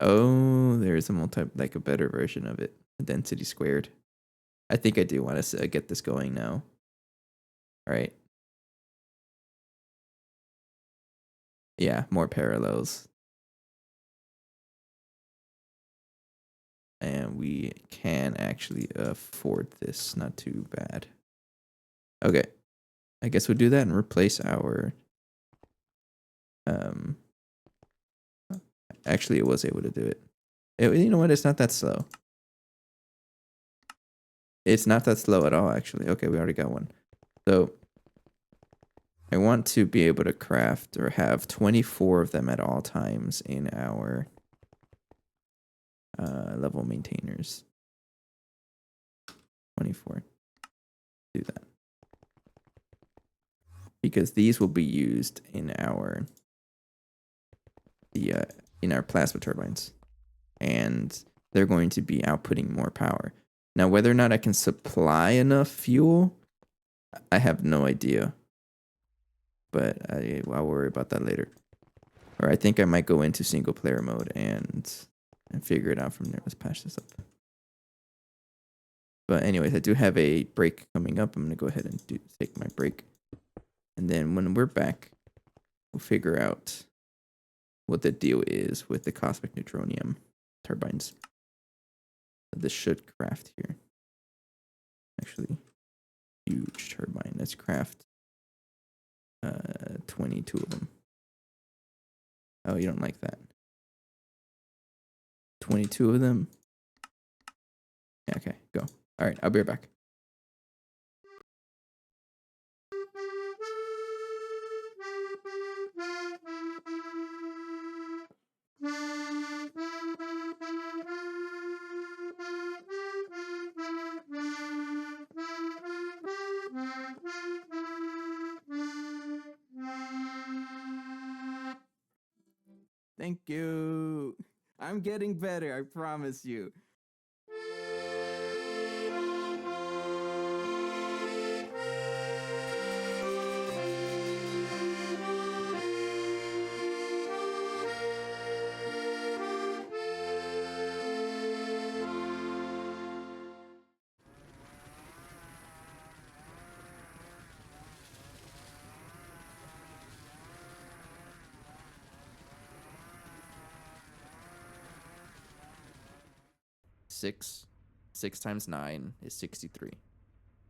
Oh, there's a better version of it. Density squared. I think I do want to get this going now. All right. Yeah, more parallels. And we can actually afford this. Not too bad. Okay. I guess we'll do that and replace our... Actually, it was able to do it. You know what? It's not that slow. It's not that slow at all, actually. Okay, we already got one. So I want to be able to craft or have 24 of them at all times in our level maintainers. 24. Do that. Because these will be used in our plasma turbines. And they're going to be outputting more power. Now, whether or not I can supply enough fuel, I have no idea. But I'll worry about that later. Or I think I might go into single player mode and figure it out from there. Let's patch this up. But anyways, I do have a break coming up. I'm going to go ahead and take my break. And then when we're back, we'll figure out what the deal is with the cosmic neutronium turbines. This should craft here. Actually, huge turbine. Let's craft 22 of them. Oh, you don't like that. 22 of them. Yeah, okay, go. All right, I'll be right back. Thank you. I'm getting better, I promise you. Six times 9 is 63.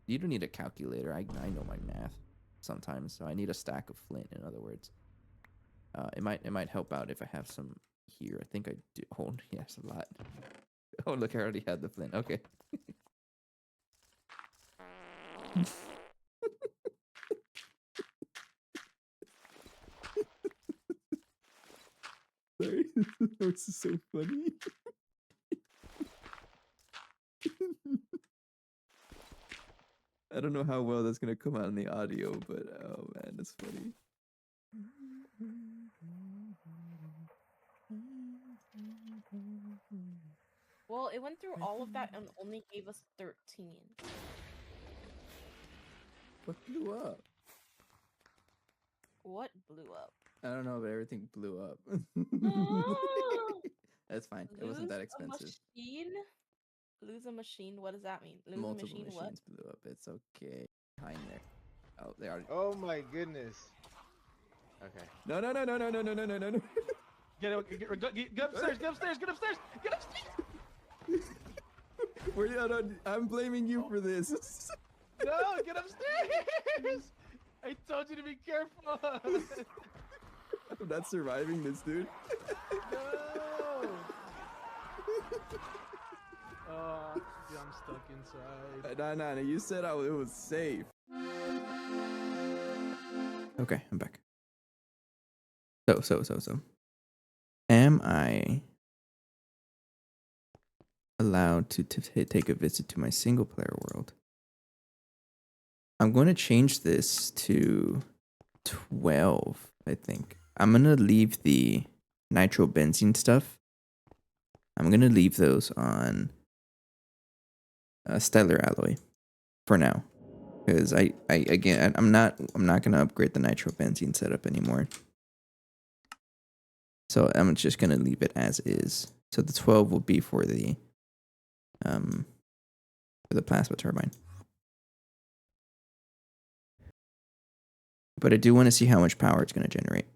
You don't need a calculator. I know my math sometimes, so I need a stack of flint. In other words, it might help out if I have some here. I think I do. Oh, yes, a lot. Oh, look, I already had the flint. Okay. Sorry, this is so funny. I don't know how well that's gonna come out in the audio, but oh man, that's funny. Well, it went through all of that and only gave us 13. What blew up? What blew up? I don't know, but everything blew up. That's fine. It wasn't that expensive. Lose a machine. What does that mean? Lose Multiple a machine. machines blew up. It's okay. Behind there. Oh, they are. Oh my goodness. Okay. No. Get upstairs. Get upstairs. Get upstairs. Get upstairs. I'm blaming you for this. No, get upstairs. I told you to be careful. I'm not surviving this, dude. No. Oh, dude, I'm stuck inside. No. You said it was safe. Okay, I'm back. So. Am I allowed to take a visit to my single player world? I'm going to change this to 12, I think. I'm going to leave the nitrobenzene stuff. I'm going to leave those on stellar alloy for now. Because I'm not going to upgrade the nitrobenzene setup anymore. So I'm just going to leave it as is. So the 12 will be for the plasma turbine. But I do want to see how much power it's going to generate.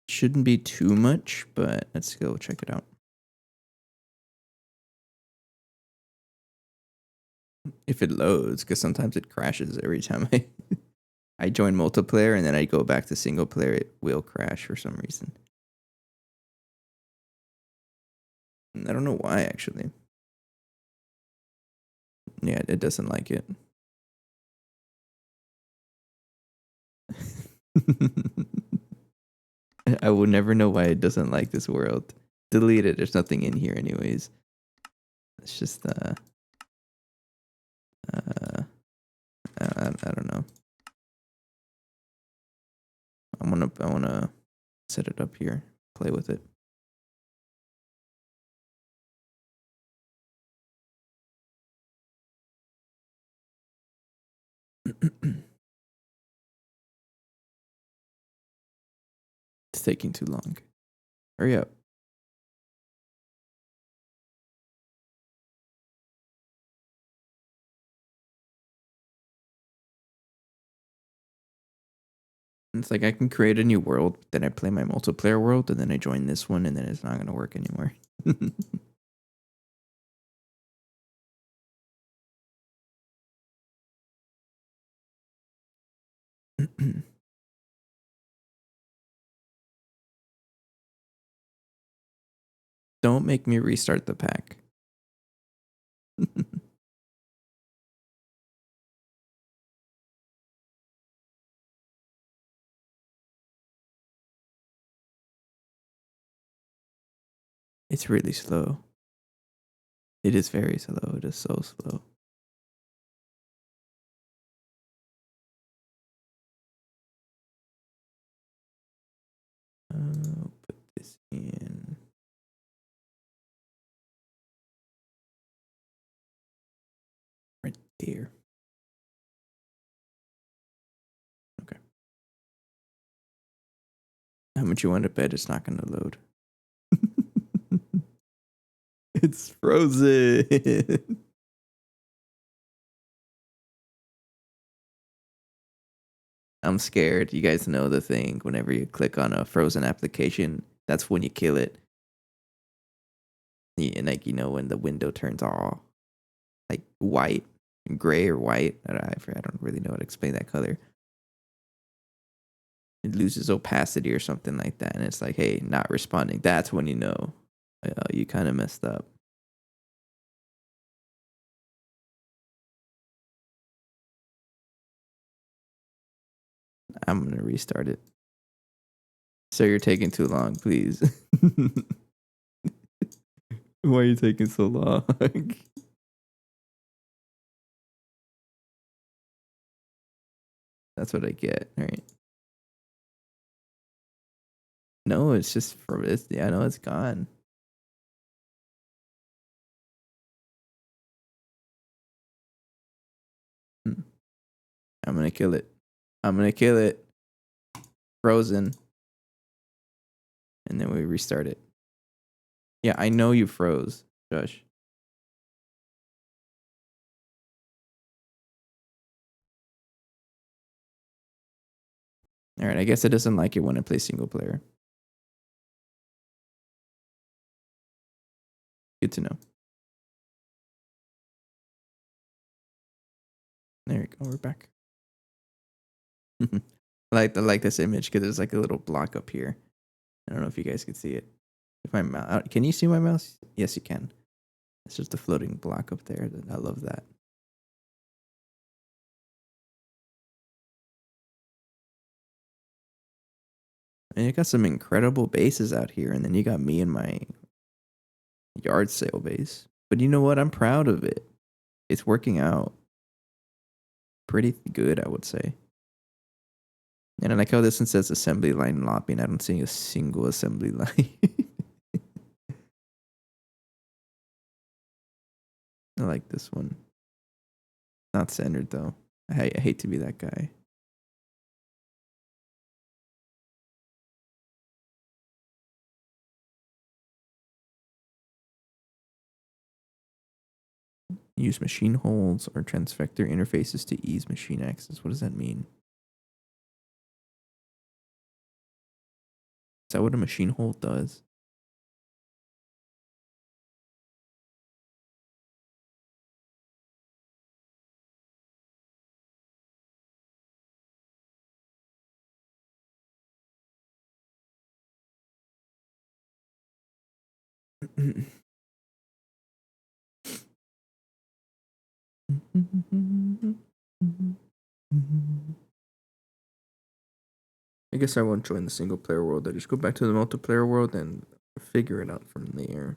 Shouldn't be too much, but let's go check it out. If it loads, because sometimes it crashes every time I join multiplayer and then I go back to single player, it will crash for some reason. I don't know why, actually. Yeah, it doesn't like it. I will never know why it doesn't like this world. Delete it. There's nothing in here anyways. It's just I don't know. I wanna set it up here. Play with it. It's taking too long. Hurry up. It's like I can create a new world, then I play my multiplayer world, and then I join this one, and then it's not going to work anymore. Don't make me restart the pack. It's really slow. It is very slow. It is so slow. Put this in. Right there. Okay. How much you want to bet it's not going to load? It's frozen. I'm scared. You guys know the thing. Whenever you click on a frozen application, that's when you kill it. Yeah, like, you know, when the window turns all like white, gray or white. I don't really know how to explain that color. It loses opacity or something like that. And it's like, hey, not responding. That's when you know you kind of messed up. I'm going to restart it. So you're taking too long, please. Why are you taking so long? That's what I get, right? No, it's just for this. Yeah, I know it's gone. I'm gonna kill it. I'm gonna kill it. Frozen. And then we restart it. Yeah, I know you froze, Josh. Alright, I guess it doesn't like it when I play single player. Good to know. There we go, we're back. I like this image because there's like a little block up here. I don't know if you guys can see it. If I'm can you see my mouse? Yes, you can. It's just a floating block up there. I love that. And you got some incredible bases out here, and then you got me and my yard sale base. But you know what? I'm proud of it. It's working out pretty good, I would say. And I like how this one says assembly line lopping. I don't see a single assembly line. I like this one. Not centered though. I hate to be that guy. Use machine holds or transfector interfaces to ease machine access. What does that mean? Is that what a machine hold does? I guess I won't join the single player world. I just go back to the multiplayer world and figure it out from there.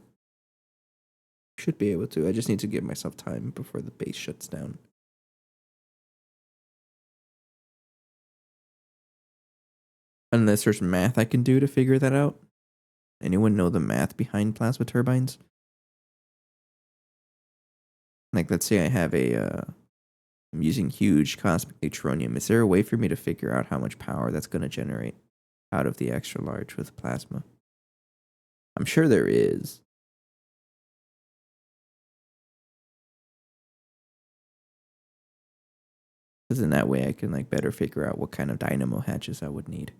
Should be able to. I just need to give myself time before the base shuts down. Unless there's math I can do to figure that out. Anyone know the math behind plasma turbines? Like, let's say I have I'm using huge cosmic neutronium. Is there a way for me to figure out how much power that's going to generate out of the extra large with plasma? I'm sure there is. Because in that way I can like better figure out what kind of dynamo hatches I would need.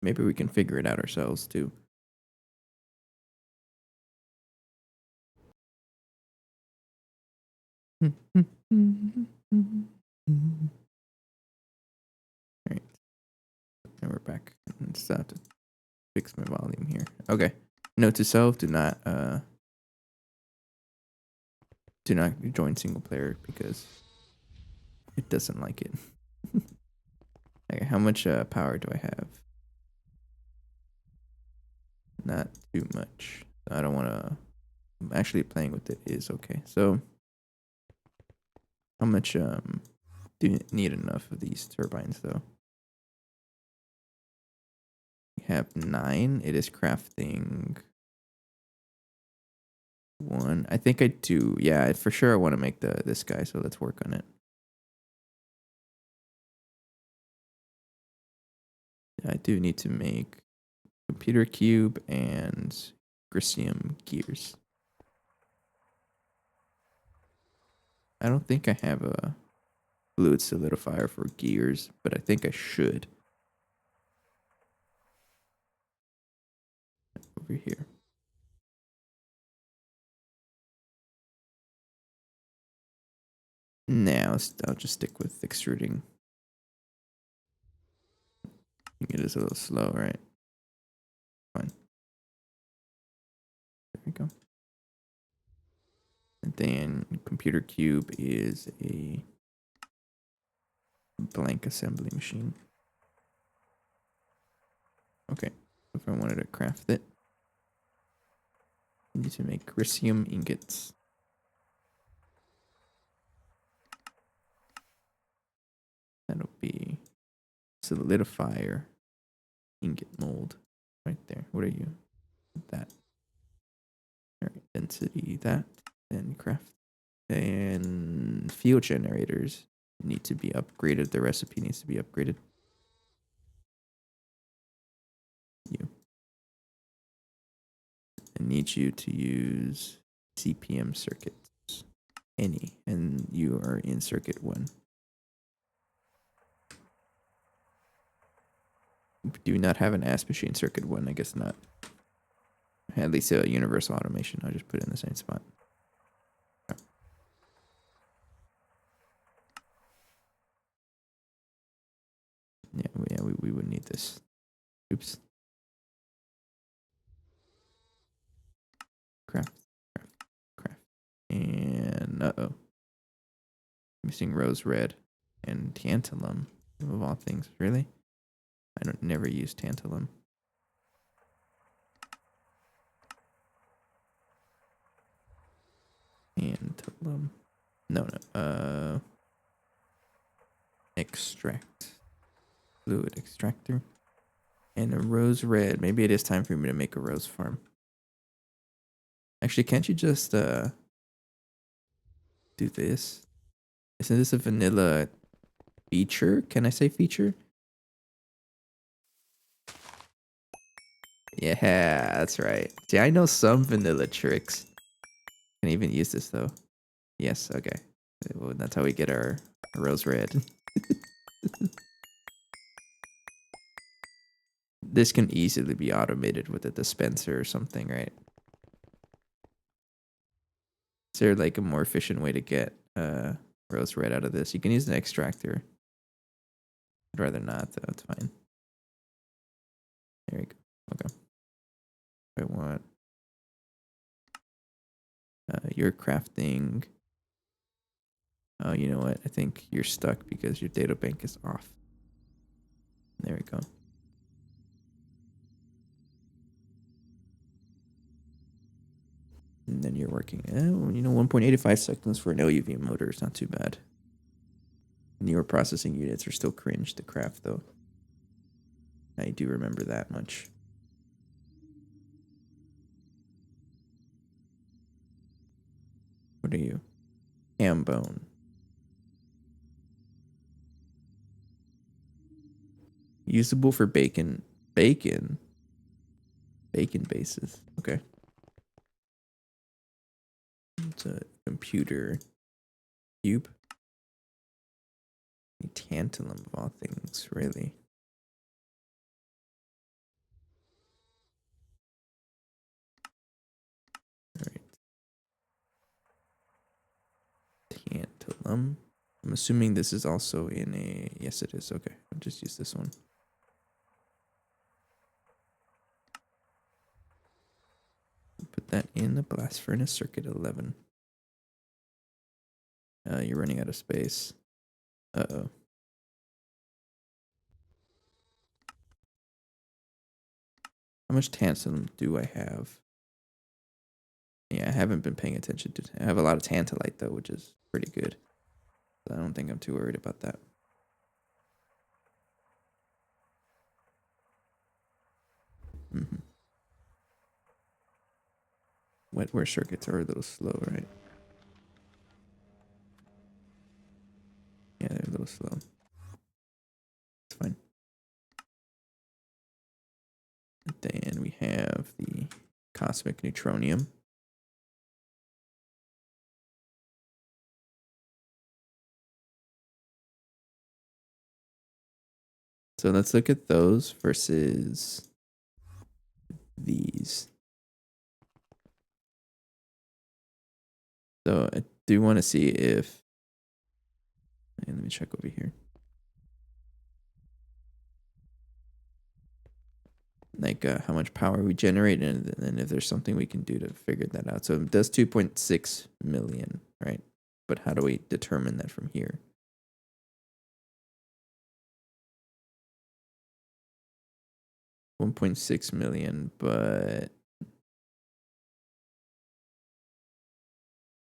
Maybe we can figure it out ourselves too. Alright. And we're back. Just have to fix my volume here. Okay. Note to self, do not join single player because it doesn't like it. Okay, how much power do I have? Not too much. I don't want to. Actually, playing with it is okay. So, how much do you need enough of these turbines though? We have 9. It is crafting 1. I think I do. Yeah, for sure. I want to make this guy. So let's work on it. I do need to make computer cube and Grisium gears. I don't think I have a fluid solidifier for gears, but I think I should. Over here. Now I'll just stick with extruding. It is a little slow, right? Fine. There we go. And then computer cube is a blank assembly machine. Okay, if I wanted to craft it, I need to make Grisium ingots. That'll be solidifier, ingot mold, right there. What are you? That. All right, density that, and craft, and field generators need to be upgraded. The recipe needs to be upgraded. I need you to use CPM circuits, any, and you are in circuit 1. Do we not have an ass machine circuit 1? I guess not. At least a universal automation. I'll just put it in the same spot. Yeah, we would need this. Oops. Craft. And missing rose red and tantalum of all things. Really? I don't never use tantalum. Tantalum. No. Extract. Fluid extractor. And a rose red. Maybe it is time for me to make a rose farm. Actually, can't you just do this? Isn't this a vanilla feature? Can I say feature? Yeah, that's right. See, I know some vanilla tricks. Can even use this though. Yes, okay. Well, that's how we get our rose red. This can easily be automated with a dispenser or something, right? Is there like a more efficient way to get rose red out of this? You can use an extractor. I'd rather not though, it's fine. There we go. Okay. I want you're crafting. Oh, you know what? I think you're stuck because your data bank is off. There we go. And then you're working. 1.85 seconds for an LUV motor is not too bad. Newer processing units are still cringe to craft, though. I do remember that much. What are you? Ham bone. Usable for bacon. Bacon bases. Okay. It's a computer cube. Tantalum of all things, really. All right. Tantalum. I'm assuming this is also in a... Yes, it is. Okay. I'll just use this one. Put that in the blast furnace circuit 11. You're running out of space. Uh-oh. How much tantalum do I have? Yeah, I haven't been paying attention to... I have a lot of tantalite, though, which is pretty good. I don't think I'm too worried about that. Mm-hmm. Wetware circuits are a little slow, right? Yeah, they're a little slow. It's fine. And then we have the cosmic neutronium. So let's look at those versus these. So I do want to see if... Let me check over here. Like how much power we generate, and then if there's something we can do to figure that out. So it does 2.6 million, right? But how do we determine that from here? $1.6 million, but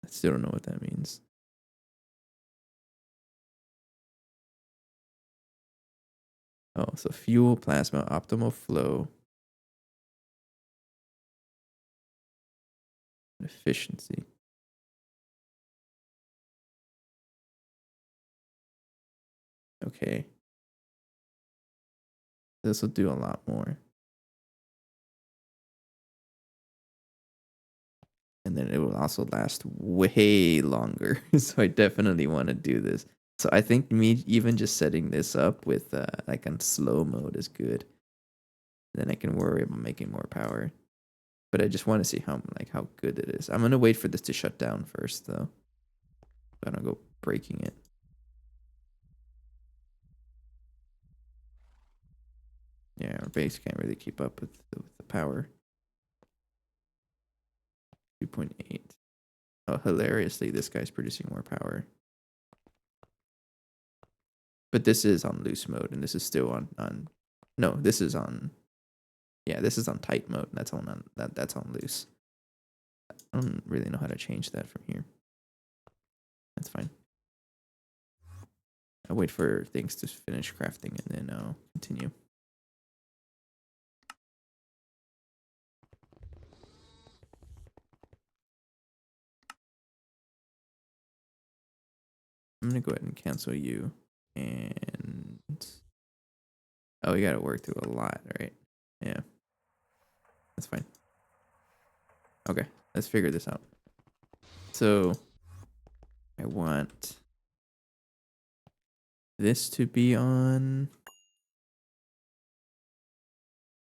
I still don't know what that means. Oh, so fuel, plasma, optimal flow, efficiency. Okay. This will do a lot more. And then it will also last way longer. So I definitely want to do this. So I think me even just setting this up with like on slow mode is good. Then I can worry about making more power. But I just want to see how good it is. I'm gonna wait for this to shut down first though. So I don't go breaking it. Yeah, our base can't really keep up with the power. 2.8. Oh, hilariously, this guy's producing more power. But this is on loose mode, and this is still on no, this is on, yeah, this is on tight mode. That's that's on loose. I don't really know how to change that from here. That's fine. I'll wait for things to finish crafting and then I'll continue. I'm gonna go ahead and cancel you. And oh, we gotta work through a lot, right? Yeah. That's fine. Okay, let's figure this out. So I want this to be on.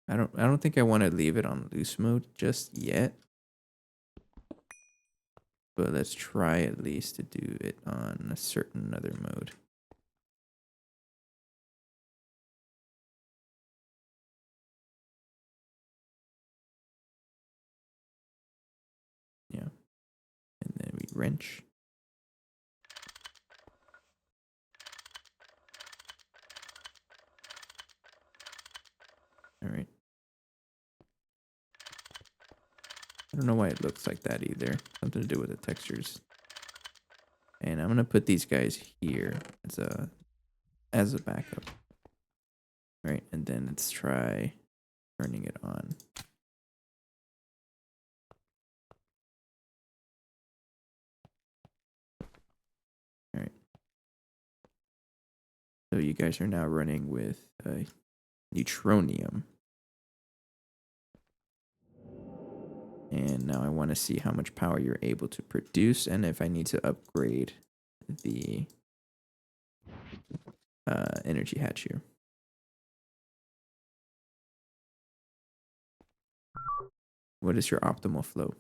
I don't think I want to leave it on loose mode just yet. But let's try at least to do it on a certain other mode. Yeah. And then we wrench. All right. I don't know why it looks like that either. Something to do with the textures. And I'm gonna put these guys here as a backup. All right, and then let's try turning it on. All right. So you guys are now running with neutronium. And now I want to see how much power you're able to produce and if I need to upgrade the energy hatch here. What is your optimal flow?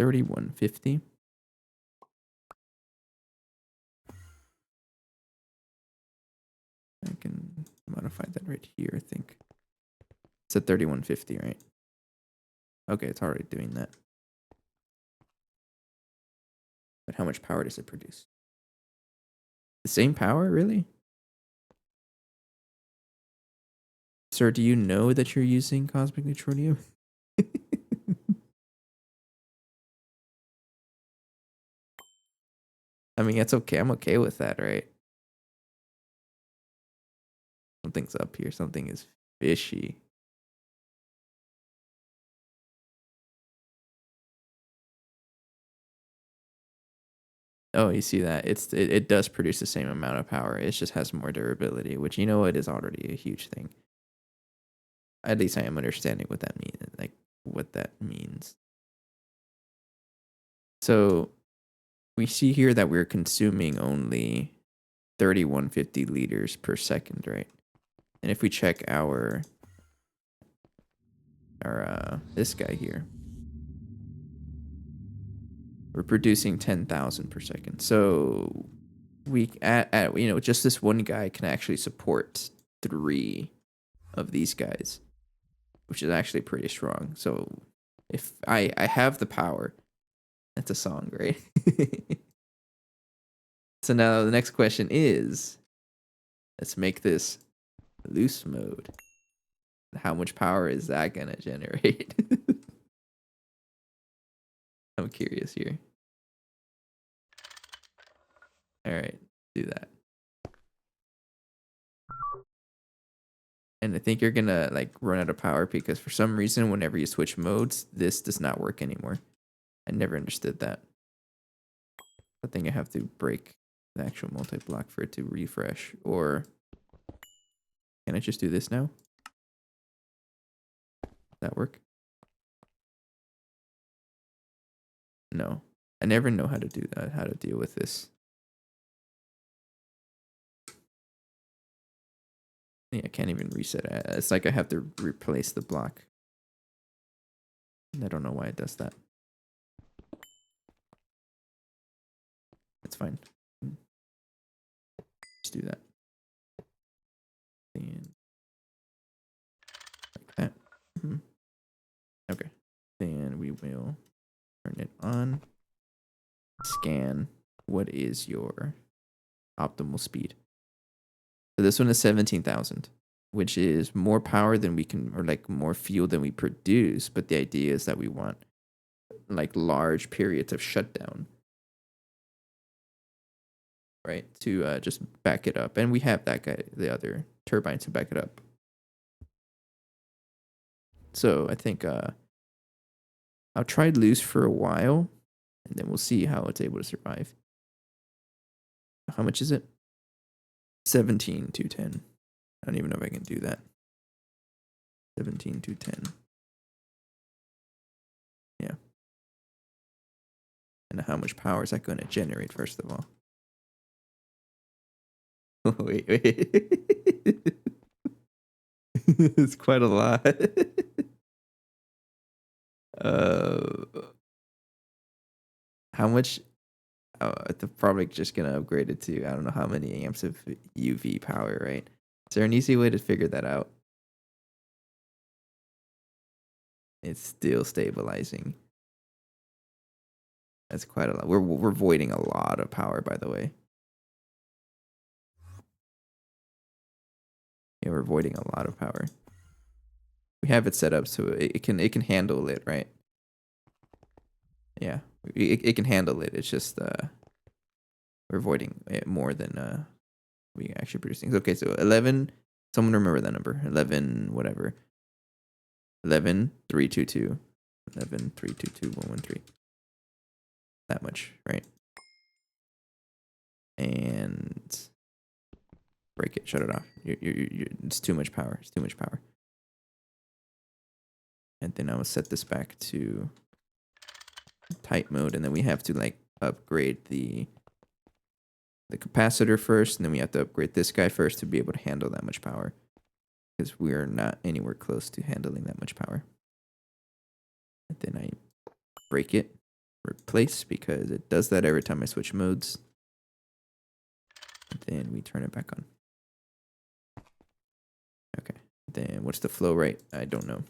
$31.50. I can modify that right here, I think. It's at 31.50, right? Okay, it's already doing that. But how much power does it produce? The same power, really? Sir, do you know that you're using cosmic neutronium? I mean, it's okay. I'm okay with that, right? Something's up here. Something is fishy. Oh, you see that? It does produce the same amount of power. It just has more durability, which, you know, it is already a huge thing. At least I am understanding what that means, like what that means. So we see here that we're consuming only 3150 liters per second, right? And if we check our this guy here, we're producing 10,000 per second. So we at you know, just this one guy can actually support 3 of these guys, which is actually pretty strong. So if I have the power, that's a song, right? So now the next question is, let's make this loose mode. How much power is that gonna generate? I'm curious here. All right, do that. And I think you're gonna like run out of power because for some reason, whenever you switch modes, this does not work anymore. I never understood that. I think I have to break the actual multi-block for it to refresh. Or can I just do this now? Does that work? No. I never know how to do that, how to deal with this. Yeah, I can't even reset it. It's like I have to replace the block. I don't know why it does that. It's fine. Let's do that. And like that. Okay. Then we will turn it on. Scan. What is your optimal speed? So this one is 17,000, which is more power than we can, or like more fuel than we produce. But the idea is that we want like large periods of shutdown, right? To just back it up. And we have that guy, the other turbine to back it up. So I think I'll try loose for a while, and then we'll see how it's able to survive. How much is it? 17,210. I don't even know if I can do that. 17,210. Yeah. And how much power is that going to generate, first of all? Oh, wait. It's quite a lot. How much? Oh, I'm probably just going to upgrade it to, I don't know how many amps of UV power, right? Is there an easy way to figure that out? It's still stabilizing. That's quite a lot. We're voiding a lot of power, by the way. Yeah, we're voiding a lot of power. We have it set up so it can handle it, right? Yeah, it can handle it. It's just we're voiding it more than we actually producing. Okay, so 11. Someone remember that number? 11 whatever. 11,322. 11,322,113. That much, right? And break it. Shut it off. It's too much power. It's too much power. And then I will set this back to tight mode, and then we have to like upgrade the capacitor first, and then we have to upgrade this guy first to be able to handle that much power, because we are not anywhere close to handling that much power. And then I break it, replace, because it does that every time I switch modes. And then we turn it back on. Okay. Then what's the flow rate? I don't know.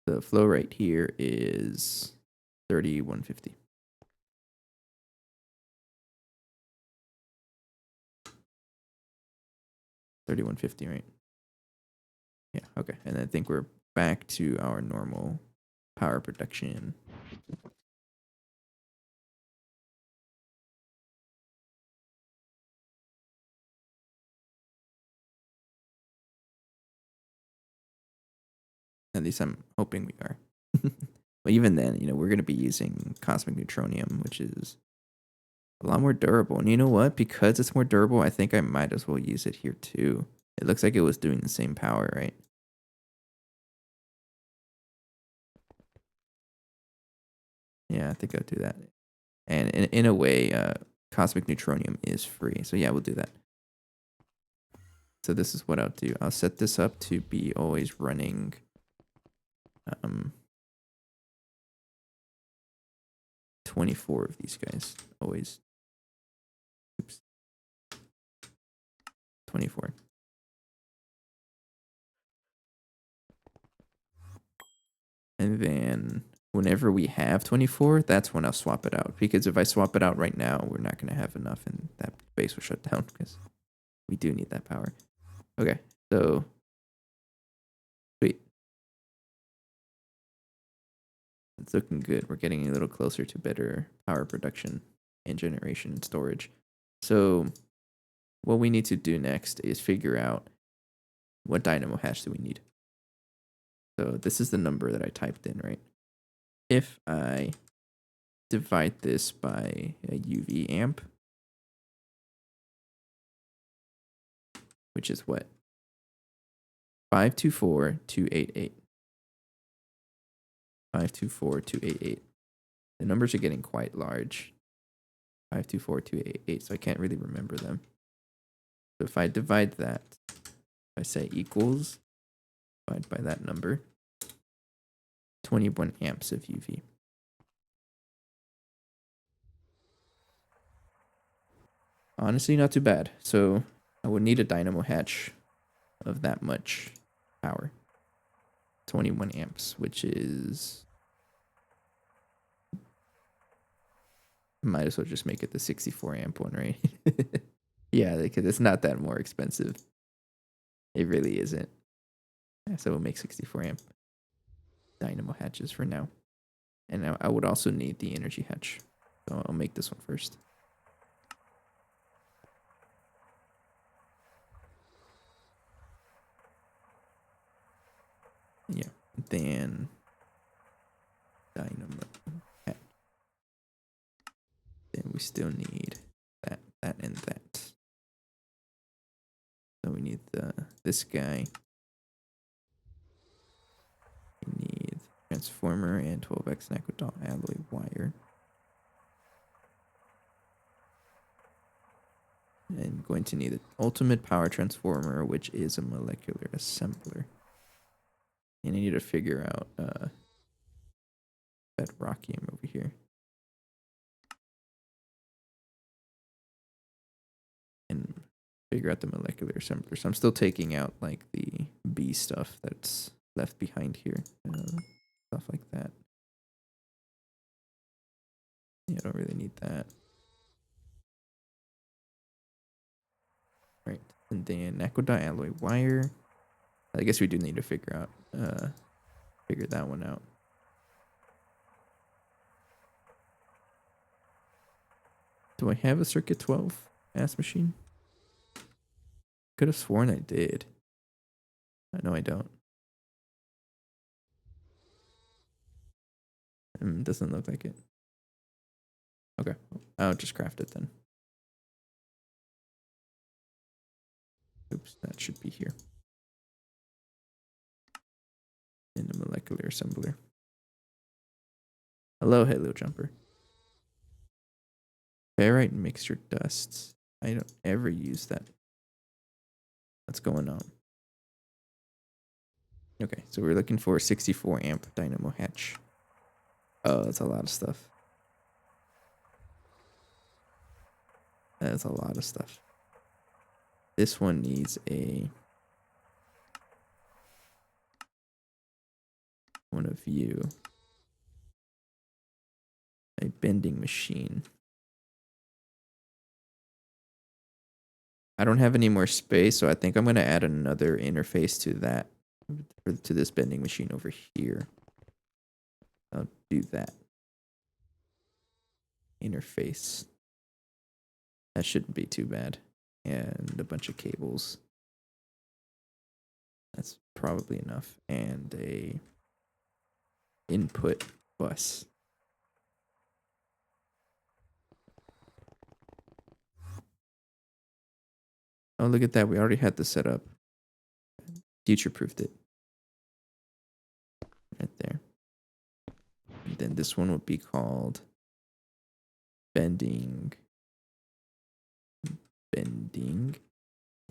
The flow rate here is 3,150. $3,150, right? Yeah, okay. And I think we're back to our normal power production. At least I'm hoping we are. But even then, we're going to be using cosmic neutronium, which is a lot more durable. And you know what? Because it's more durable, I think I might as well use it here too. It looks like it was doing the same power, right? Yeah, I think I'll do that. And in a way, cosmic neutronium is free. So yeah, we'll do that. So this is what I'll do. I'll set this up to be always running 24 of these guys. Always. Oops. 24. And then whenever we have 24, that's when I'll swap it out. Because if I swap it out right now, we're not going to have enough, and that base will shut down because we do need that power. Okay, so sweet. it's looking good. We're getting a little closer to better power production and generation and storage. So what we need to do next is figure out what dynamo hash do we need. So this is the number that I typed in, right? If I divide this by a UV amp, which is what? 524288. 524288. The numbers are getting quite large. 524288, so I can't really remember them. So if I divide that, if I say equals, divide by that number, 21 amps of UV. Honestly, not too bad. So I would need a dynamo hatch of that much power. 21 amps, which is... Might as well just make it the 64 amp one, right? Yeah, because it's not that more expensive. It really isn't. Yeah, so we'll make 64 amp dynamo hatches for now. And I would also need the energy hatch. So I'll make this one first. Yeah, then dynamo hatch. Then we still need that, and that. So we need this guy. We need transformer and 12x nickel alloy wire. And going to need an ultimate power transformer, which is a molecular assembler. And I need to figure out bedrockium over here. And figure out the molecular assembler. So I'm still taking out like the B stuff that's left behind here. Stuff like that. Yeah, I don't really need that. Right. And then aquadot alloy wire. I guess we do need to figure that one out. Do I have a circuit 12 ass machine? Could have sworn I did. No, I don't. Doesn't look like it. Okay, I'll just craft it then. Oops, that should be here. In the molecular assembler. Hello, Halo Jumper. Ferrite mixture dusts. I don't ever use that. What's going on? Okay, so we're looking for a 64 amp dynamo hatch. Oh, that's a lot of stuff. That's a lot of stuff. This one needs one of you. A bending machine. I don't have any more space, so I think I'm going to add another interface to that, to this bending machine over here. I'll do that. Interface. That shouldn't be too bad. And a bunch of cables. That's probably enough. And a input bus. Oh, look at that. We already had this set up. Future-proofed it. Right there. And then this one would be called bending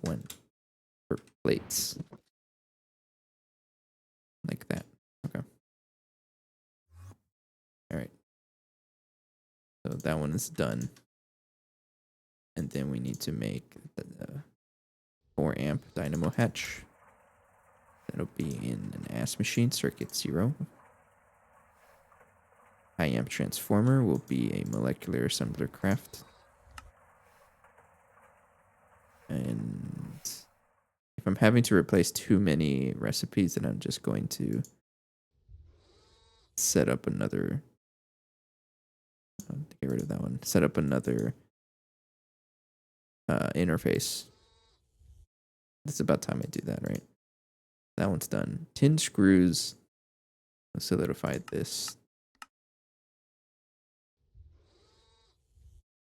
one for plates. Like that. Okay. All right. So that one is done. And then we need to make the 4 amp dynamo hatch. That'll be in an ass machine, circuit 0. High amp transformer will be a molecular assembler craft. And if I'm having to replace too many recipes, then I'm just going to set up another. Get rid of that one. Set up another interface. It's about time I do that, right? That one's done. 10 screws. Let's solidify this.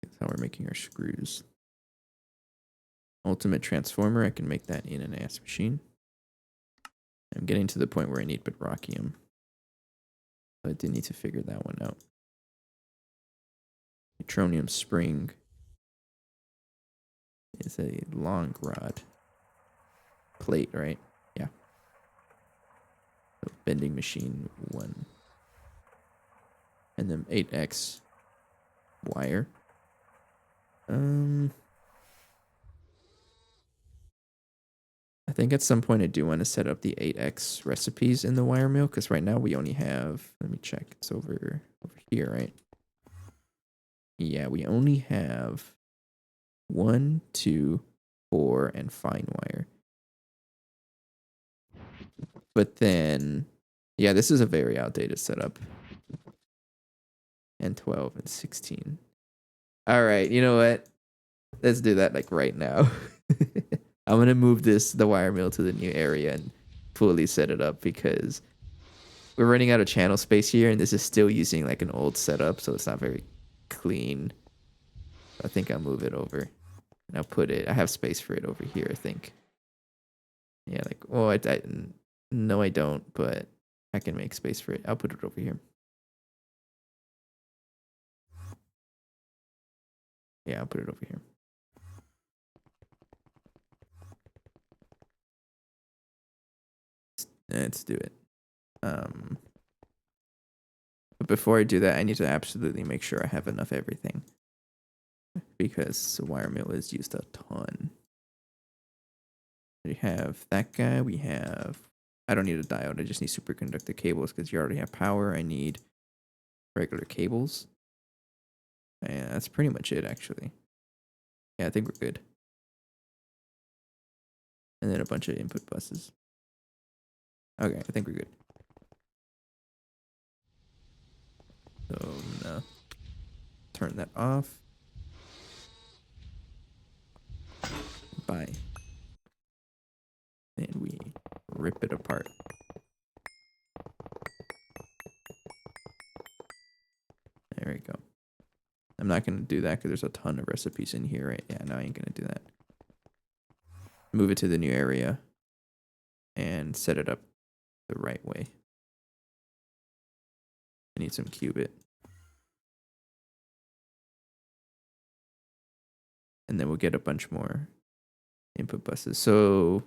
That's how we're making our screws. Ultimate transformer. I can make that in an ass machine. I'm getting to the point where I need Bedrockium. So I do need to figure that one out. Neutronium spring is a long rod. Plate, right? Yeah. So bending machine 1. And then 8x wire. I think at some point I do want to set up the 8x recipes in the wire mill, because right now we only have, let me check, it's over here, right? Yeah, we only have 1, 2, 4, and fine wire. But then, yeah, this is a very outdated setup. And 12 and 16. All right, you know what? Let's do that like right now. I'm gonna move the wire mill to the new area and fully set it up, because we're running out of channel space here, and this is still using like an old setup, so it's not very clean. I think I'll move it over, and I'll put it. I have space for it over here, I think. Yeah, like, well, no, I don't, but I can make space for it. I'll put it over here. Yeah, I'll put it over here. Let's do it. But before I do that, I need to absolutely make sure I have enough everything, because the wire mill is used a ton. We have that guy. We have. I don't need a diode. I just need superconductor cables, because you already have power. I need regular cables. And that's pretty much it, actually. Yeah, I think we're good. And then a bunch of input buses. Okay, I think we're good. So no. Turn that off. Bye. And we rip it apart. There we go. I'm not going to do that because there's a ton of recipes in here, right? Yeah, no, I ain't going to do that. Move it to the new area and set it up the right way. I need some qubit. And then we'll get a bunch more input buses. So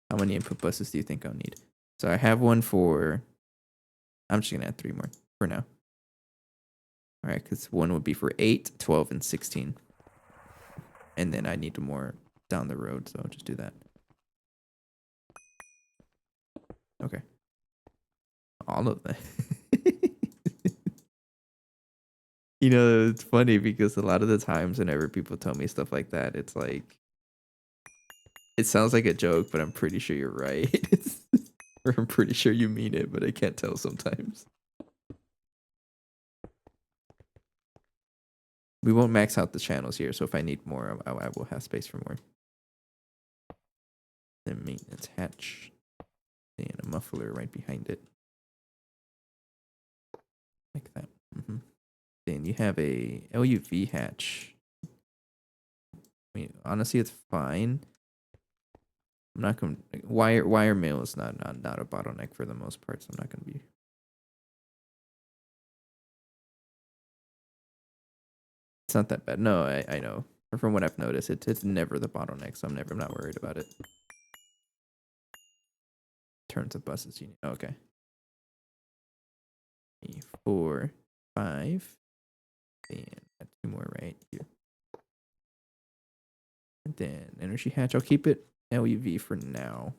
how many input buses do you think I'll need? So I have one for, I'm just going to add 3 more for now. All right, because one would be for 8, 12, and 16. And then I need more down the road, so I'll just do that. Okay. All of them. You know, it's funny because a lot of the times whenever people tell me stuff like that, it's like, it sounds like a joke, but I'm pretty sure you're right. Or I'm pretty sure you mean it, but I can't tell sometimes. We won't max out the channels here, so if I need more, I will have space for more. Then maintenance hatch. And a muffler right behind it. Like that. Then you have a LUV hatch. I mean, honestly, it's fine. I'm not going to... Wire mill is not a bottleneck for the most part, so I'm not going to be... It's not that bad. No, I know. From what I've noticed, it's never the bottleneck, so I'm not worried about it. Turns of buses. Okay. 4, 5. And 2 more right here. And then energy hatch. I'll keep it LUV for now.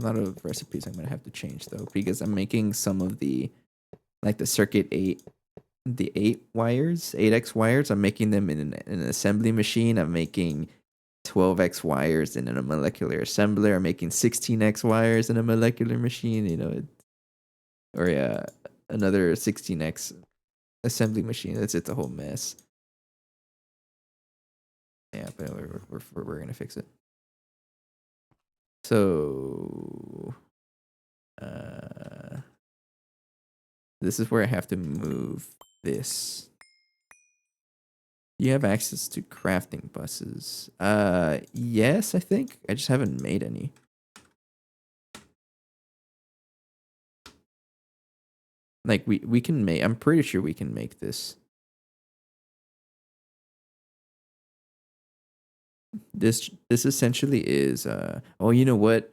lot of recipes I'm gonna have to change though, because I'm making some of the like the circuit 8, the 8x wires. I'm making them in an assembly machine. I'm making 12x wires in a molecular assembler. I'm making 16x wires in a molecular machine. You know, or yeah, another 16x assembly machine. It's a whole mess. Yeah, but we're gonna fix it. So, this is where I have to move this. You have access to crafting buses. Yes, I think. I just haven't made any. Like we can make, I'm pretty sure we can make this. This essentially is oh, you know what?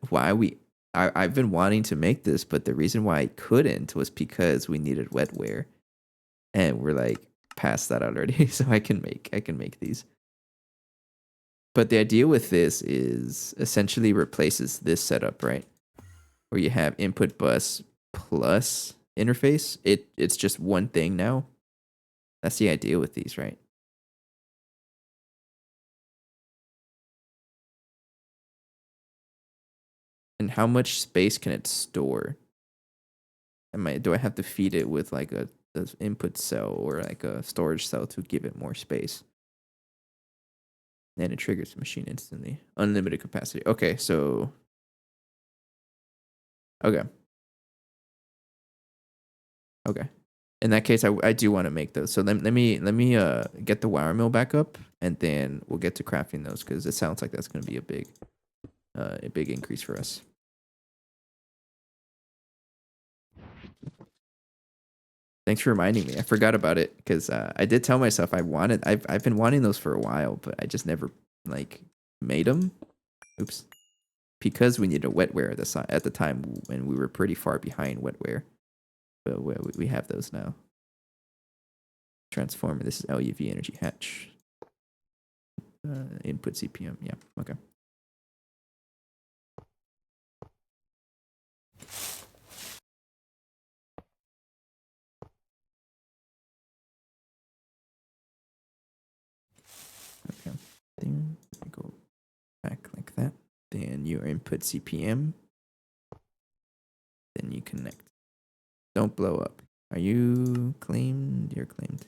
I've been wanting to make this, but the reason why I couldn't was because we needed wetware. And we're like past that already. So I can make these. But the idea with this is essentially replaces this setup, right? Where you have input bus plus interface. It's just one thing now. That's the idea with these, right? And how much space can it store? Do I have to feed it with like a input cell or like a storage cell to give it more space? And it triggers the machine instantly. Unlimited capacity. Okay, so okay. Okay. In that case, I do want to make those. So let me get the wire mill back up, and then we'll get to crafting those because it sounds like that's going to be a big increase for us. Thanks for reminding me. I forgot about it because I did tell myself I've been wanting those for a while, but I just never like made them. Oops. Because we needed a wetware at the time when we were pretty far behind wetware. But we have those now. Transformer. This is LUV energy hatch. Input CPM. Yeah. Okay. Okay. Then go back like that. Then your input CPM. Then you connect. Don't blow up. Are you claimed? You're claimed.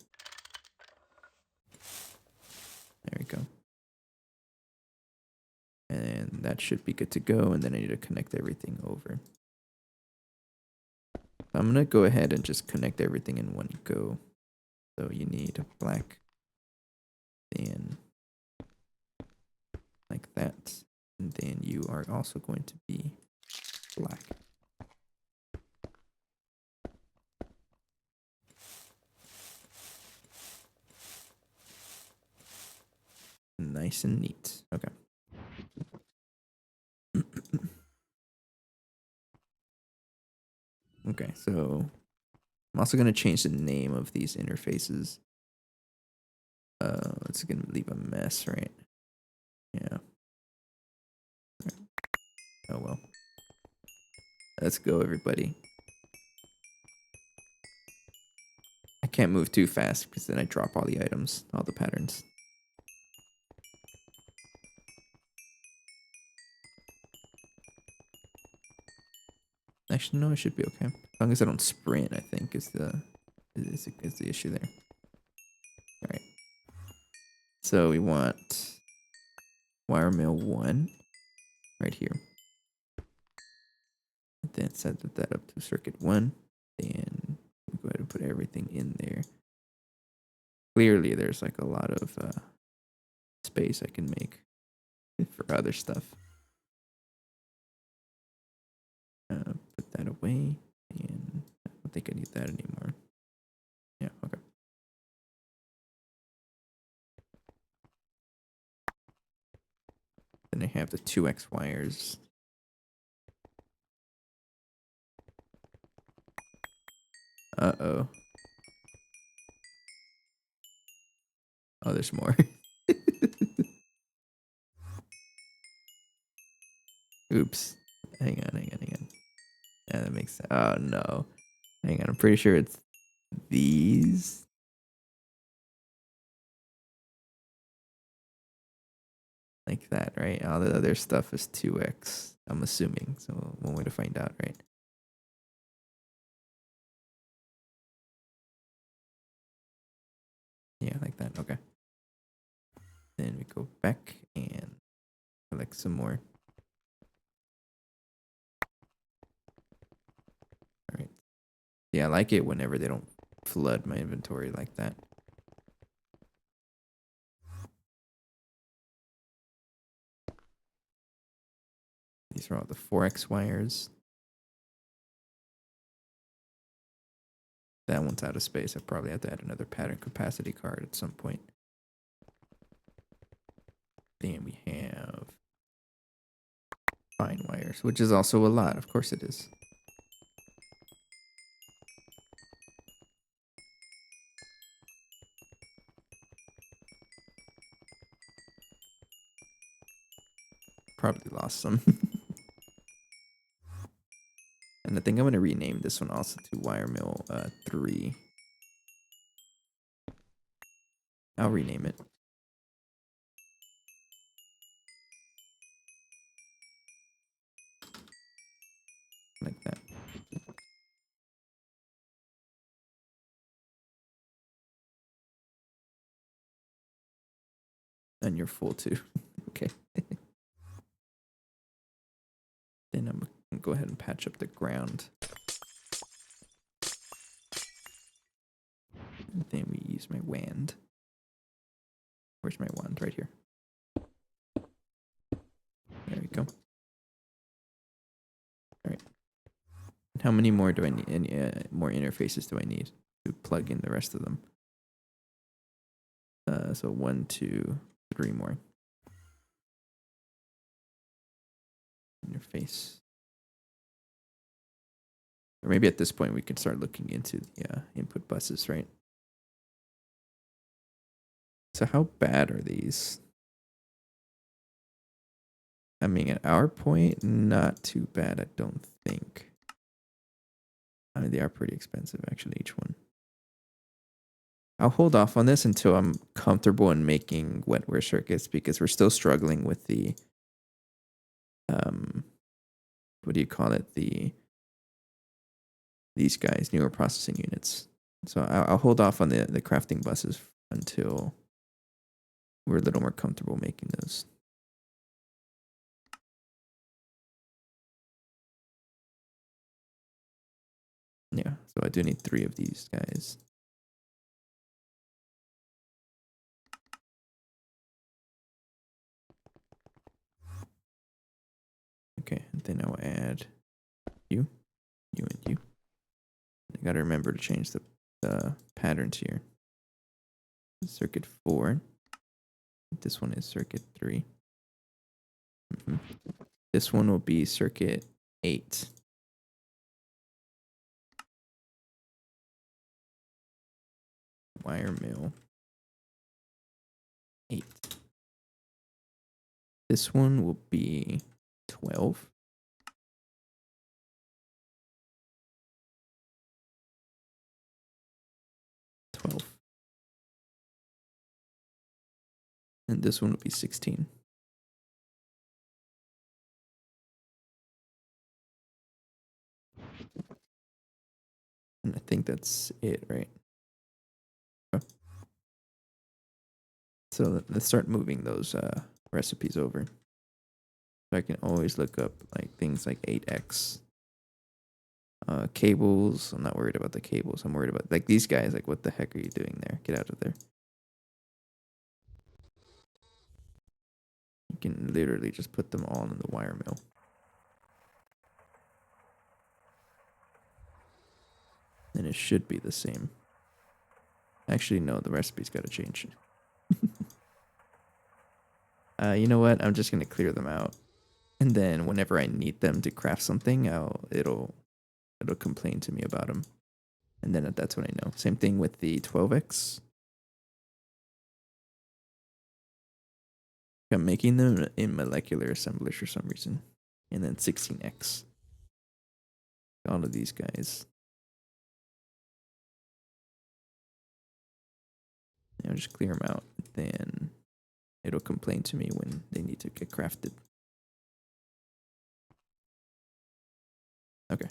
There we go. And that should be good to go. And then I need to connect everything over. I'm going to go ahead and just connect everything in one go. So you need a black, then like that. And then you are also going to be black. Nice and neat. Okay. Okay, so I'm also going to change the name of these interfaces. It's going to leave a mess, right? Yeah. Oh well. Let's go, everybody. I can't move too fast because then I drop all the items, all the patterns. Actually, no, I should be okay. As long as I don't sprint, I think is the issue there. All right. So we want wire mill 1 right here. Then set that up to circuit 1. Then go ahead and put everything in there. Clearly, there's like a lot of space I can make for other stuff. Put that away, and I don't think I need that anymore. Yeah, okay. Then I have the 2x wires. Uh-oh. Oh, there's more. Oops. Hang on. Yeah, that makes sense. Oh no. Hang on, I'm pretty sure it's these. Like that, right? All the other stuff is 2x, I'm assuming. So one way to find out, right? Yeah, like that. Okay. Then we go back and collect some more. All right. Yeah, I like it whenever they don't flood my inventory like that. These are all the 4x wires. That one's out of space. I probably have to add another pattern capacity card at some point. Then we have fine wires, which is also a lot. Of course it is. Probably lost some. And I think I'm going to rename this one also to Wire Mill 3. I'll rename it. Like that. And you're full too. Okay. Then I'm going to go ahead and patch up the ground. And then we use my wand. Where's my wand? Right here. There we go. All right. How many more do I need? Any more interfaces do I need to plug in the rest of them? So 1, 2, 3 more. Interface. Or maybe at this point we can start looking into the input buses, right? So how bad are these? I mean, at our point, not too bad, I don't think. I mean, they are pretty expensive, actually, each one. I'll hold off on this until I'm comfortable in making wetware circuits because we're still struggling with the, what do you call it? These guys, newer processing units. So I'll hold off on the crafting buses until we're a little more comfortable making those. Yeah, so I do need 3 of these guys. Okay, and then I'll add you, and you. I gotta remember to change the patterns here. Circuit 4. This one is circuit 3. This one will be circuit 8. Wire mill 8. This one will be 12. And this one will be 16. And I think that's it, right? So let's start moving those recipes over. So I can always look up like things like 8x. Cables. I'm not worried about the cables. I'm worried about like these guys. Like, what the heck are you doing there? Get out of there. You can literally just put them all in the wire mill. And it should be the same. Actually, no, the recipe's got to change. You know what? I'm just going to clear them out. And then whenever I need them to craft something, it'll complain to me about them. And then that's when I know. Same thing with the 12x. I'm making them in molecular assemblers for some reason. and then 16X. All of these guys. I'll just clear them out. Then it'll complain to me when they need to get crafted. Okay.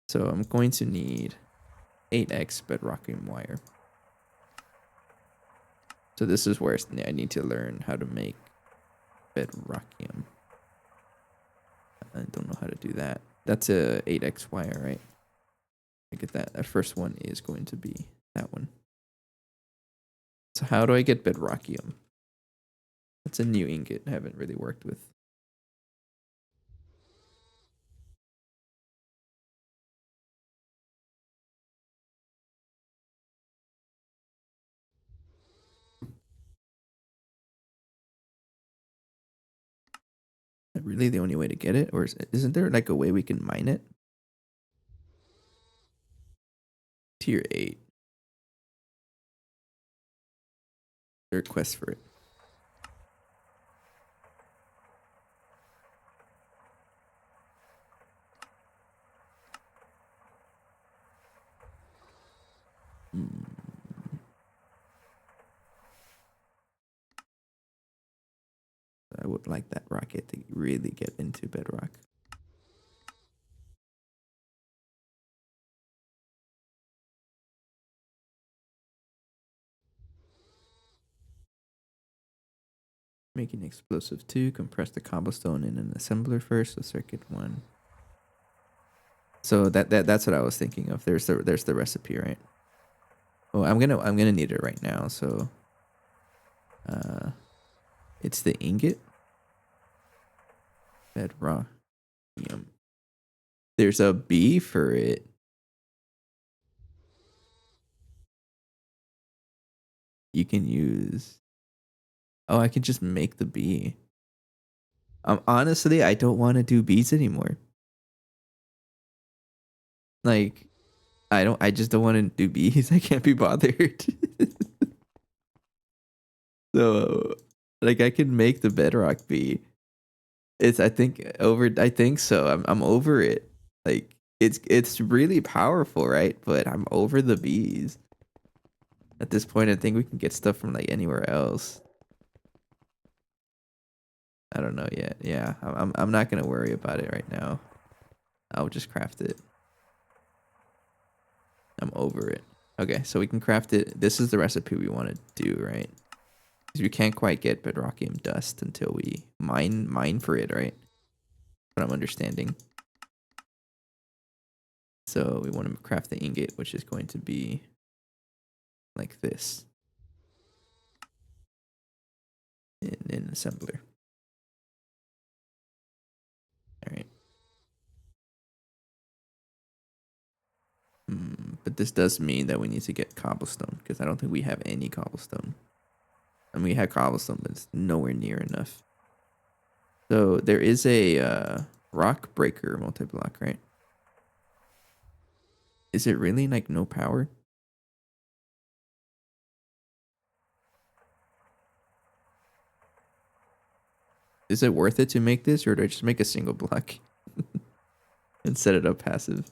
So I'm going to need 8X bedrockium wire. So this is where I need to learn how to make bedrockium. I don't know how to do that. That's a 8X wire, right? I get that. That first one is going to be that one. So how do I get bedrockium? That's a new ingot I haven't really worked with. Is that really the only way to get it? Or isn't there like a way we can mine it? Tier 8. There are quests for it. I would like that rocket to really get into bedrock. Making explosive 2, compress the cobblestone in an assembler first, so circuit 1. So that's what I was thinking of. There's the recipe, right? Oh, I'm gonna need it right now, so it's the ingot. Bedrockium. There's a B for it. You can use. Oh, I can just make the B. Honestly, I don't want to do Bs anymore. Like, I just don't want to do Bs. I can't be bothered. So, like, I can make the bedrock B. I think so. I'm over it. Like, it's really powerful, right? But I'm over the Bs. At this point, I think we can get stuff from like anywhere else. I don't know yet. Yeah, I'm not gonna worry about it right now. I'll just craft it. I'm over it. Okay, so we can craft it. This is the recipe we want to do, right? Because we can't quite get bedrockium dust until we mine for it, right? What I'm understanding. So we want to craft the ingot, which is going to be like this in assembler. All right. But this does mean that we need to get cobblestone because I don't think we have any cobblestone. And we have cobblestone, but it's nowhere near enough. So there is a rock breaker multi-block, right? Is it really like no power? Is it worth it to make this, or do I just make a single block and set it up passive?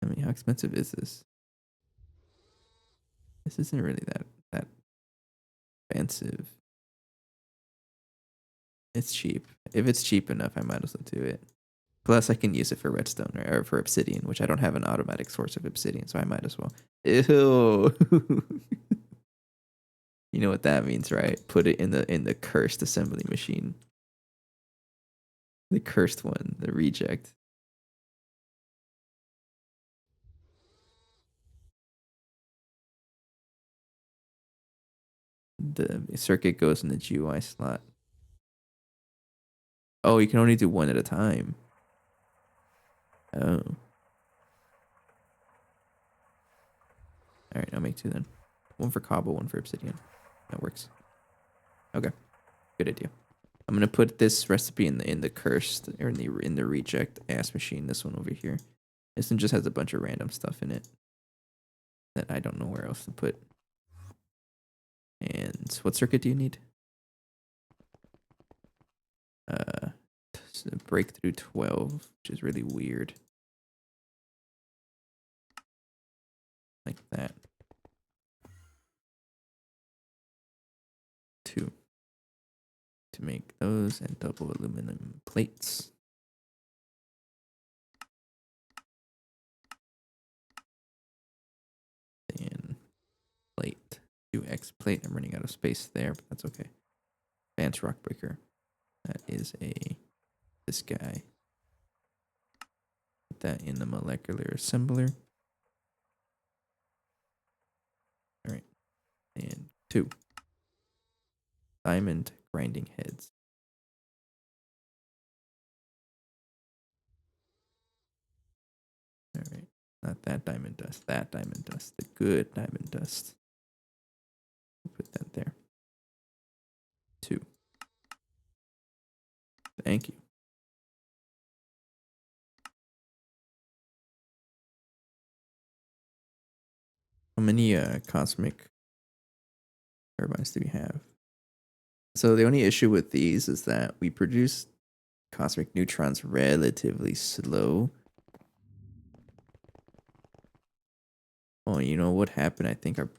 I mean, how expensive is this? This isn't really that expensive. It's cheap. If it's cheap enough, I might as well do it. Plus, I can use it for redstone or for obsidian, which I don't have an automatic source of obsidian, so I might as well. Ew. You know what that means, right? Put it in the cursed assembly machine. The cursed one, the reject. The circuit goes in the GUI slot. Oh, you can only do one at a time. Oh. Alright, I'll make 2 then. 1 for cobble, 1 for obsidian. That works. Okay. Good idea. I'm gonna put this recipe in the cursed or in the reject ass machine, this one over here. This one just has a bunch of random stuff in it. that I don't know where else to put. And what circuit do you need? Breakthrough 12, which is really weird. Like that. 2 to make those, and double aluminum plates. And plate. 2x plate. I'm running out of space there, but that's okay. Advanced rock breaker. That is this guy. Put that in the molecular assembler. All right. And 2 diamond grinding heads. All right. Not that diamond dust. That diamond dust. The good diamond dust. Put that there. 2. Thank you. How many cosmic turbines do we have? So the only issue with these is that we produce cosmic neutrons relatively slow. Oh, you know what happened? I think our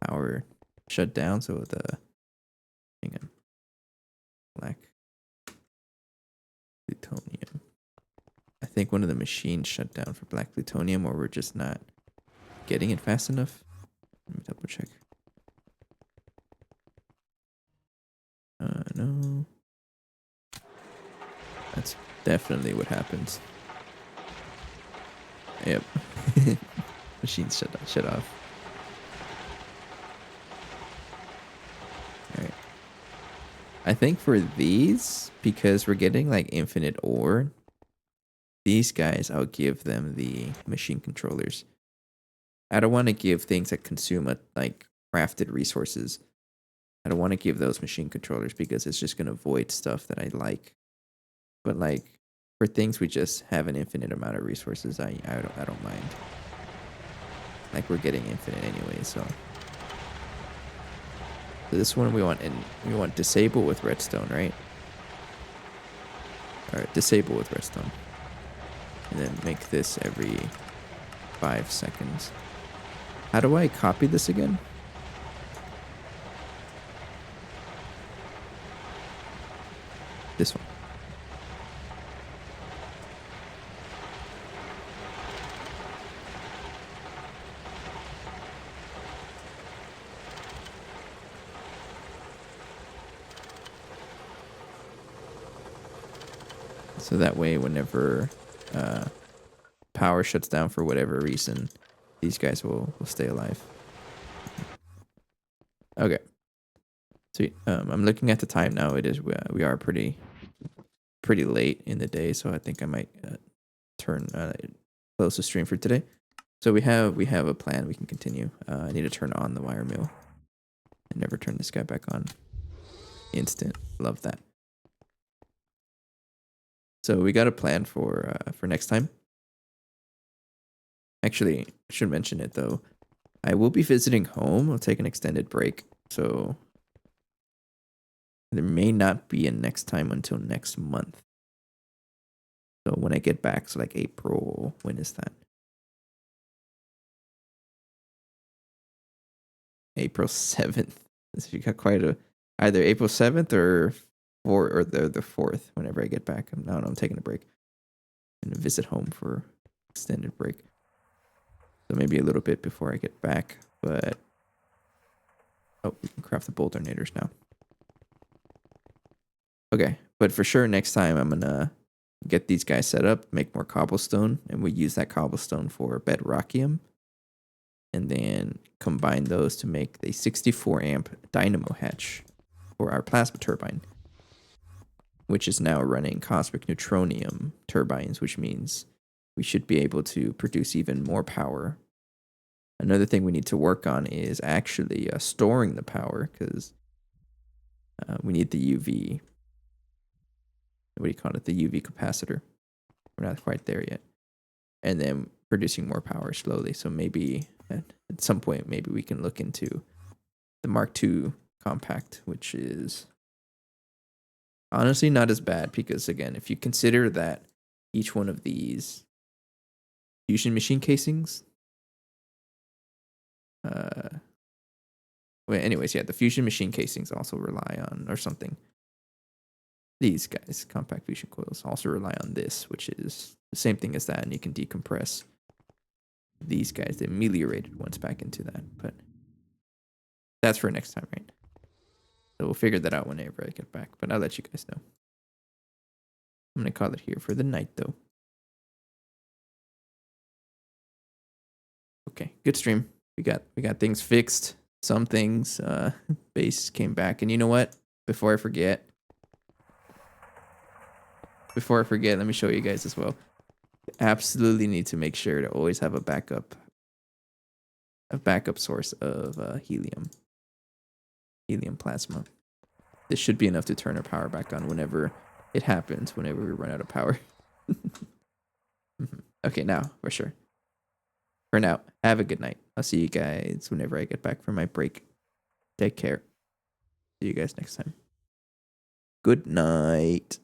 power shut down, so hang on. Black plutonium. I think one of the machines shut down for black plutonium, or we're just not getting it fast enough. Let me double check. No. That's definitely what happens. Yep. Machines shut off. Alright. I think for these, because we're getting like infinite ore, these guys, I'll give them the machine controllers. I don't want to give things that consume like crafted resources. I don't want to give those machine controllers because it's just going to void stuff that I like. But like for things we just have an infinite amount of resources, I don't mind. Like we're getting infinite anyway, so this one we want disable with redstone, right? All right, disable with redstone, and then make this every 5 seconds. How do I copy this again? This one. So that way, whenever power shuts down for whatever reason, these guys will stay alive. Okay. Sweet. I'm looking at the time now. It is we are pretty late in the day, so I think I might close the stream for today. So we have a plan. We can continue. I need to turn on the wire mill. I never turn this guy back on. Instant. Love that. So we got a plan for next time. Actually, I should mention it though. I will be visiting home. I'll take an extended break, so there may not be a next time until next month. So when I get back, so like April, when is that? April 7th. So you got quite either April 7th or the 4th. Whenever I get back, I'm taking a break. I'm gonna visit home for extended break. So maybe a little bit before I get back, but we can craft the bolternators now. Okay, but for sure next time I'm gonna get these guys set up, make more cobblestone, and we use that cobblestone for bedrockium, and then combine those to make the 64 amp dynamo hatch for our plasma turbine, which is now running cosmic neutronium turbines, which means we should be able to produce even more power. Another thing we need to work on is actually storing the power, because we need the UV. What do you call it? The UV capacitor. We're not quite there yet. And then producing more power slowly. So maybe And at some point, maybe we can look into the Mark II compact, which is honestly not as bad because, again, if you consider that each one of these fusion machine casings, well, anyways, yeah, the fusion machine casings also rely on, or something. These guys, compact fusion coils, also rely on this, which is the same thing as that, and you can decompress these guys, the ameliorated ones, back into that. But that's for next time, right? So we'll figure that out whenever I get back, but I'll let you guys know. I'm gonna call it here for the night, though. Okay, good stream. We got things fixed. Some things, base came back, and you know what? Before I forget, let me show you guys as well. Absolutely need to make sure to always have a backup source of helium plasma. This should be enough to turn our power back on whenever it happens, whenever we run out of power. Okay, now for sure. For now, have a good night. I'll see you guys whenever I get back from my break. Take care. See you guys next time. Good night.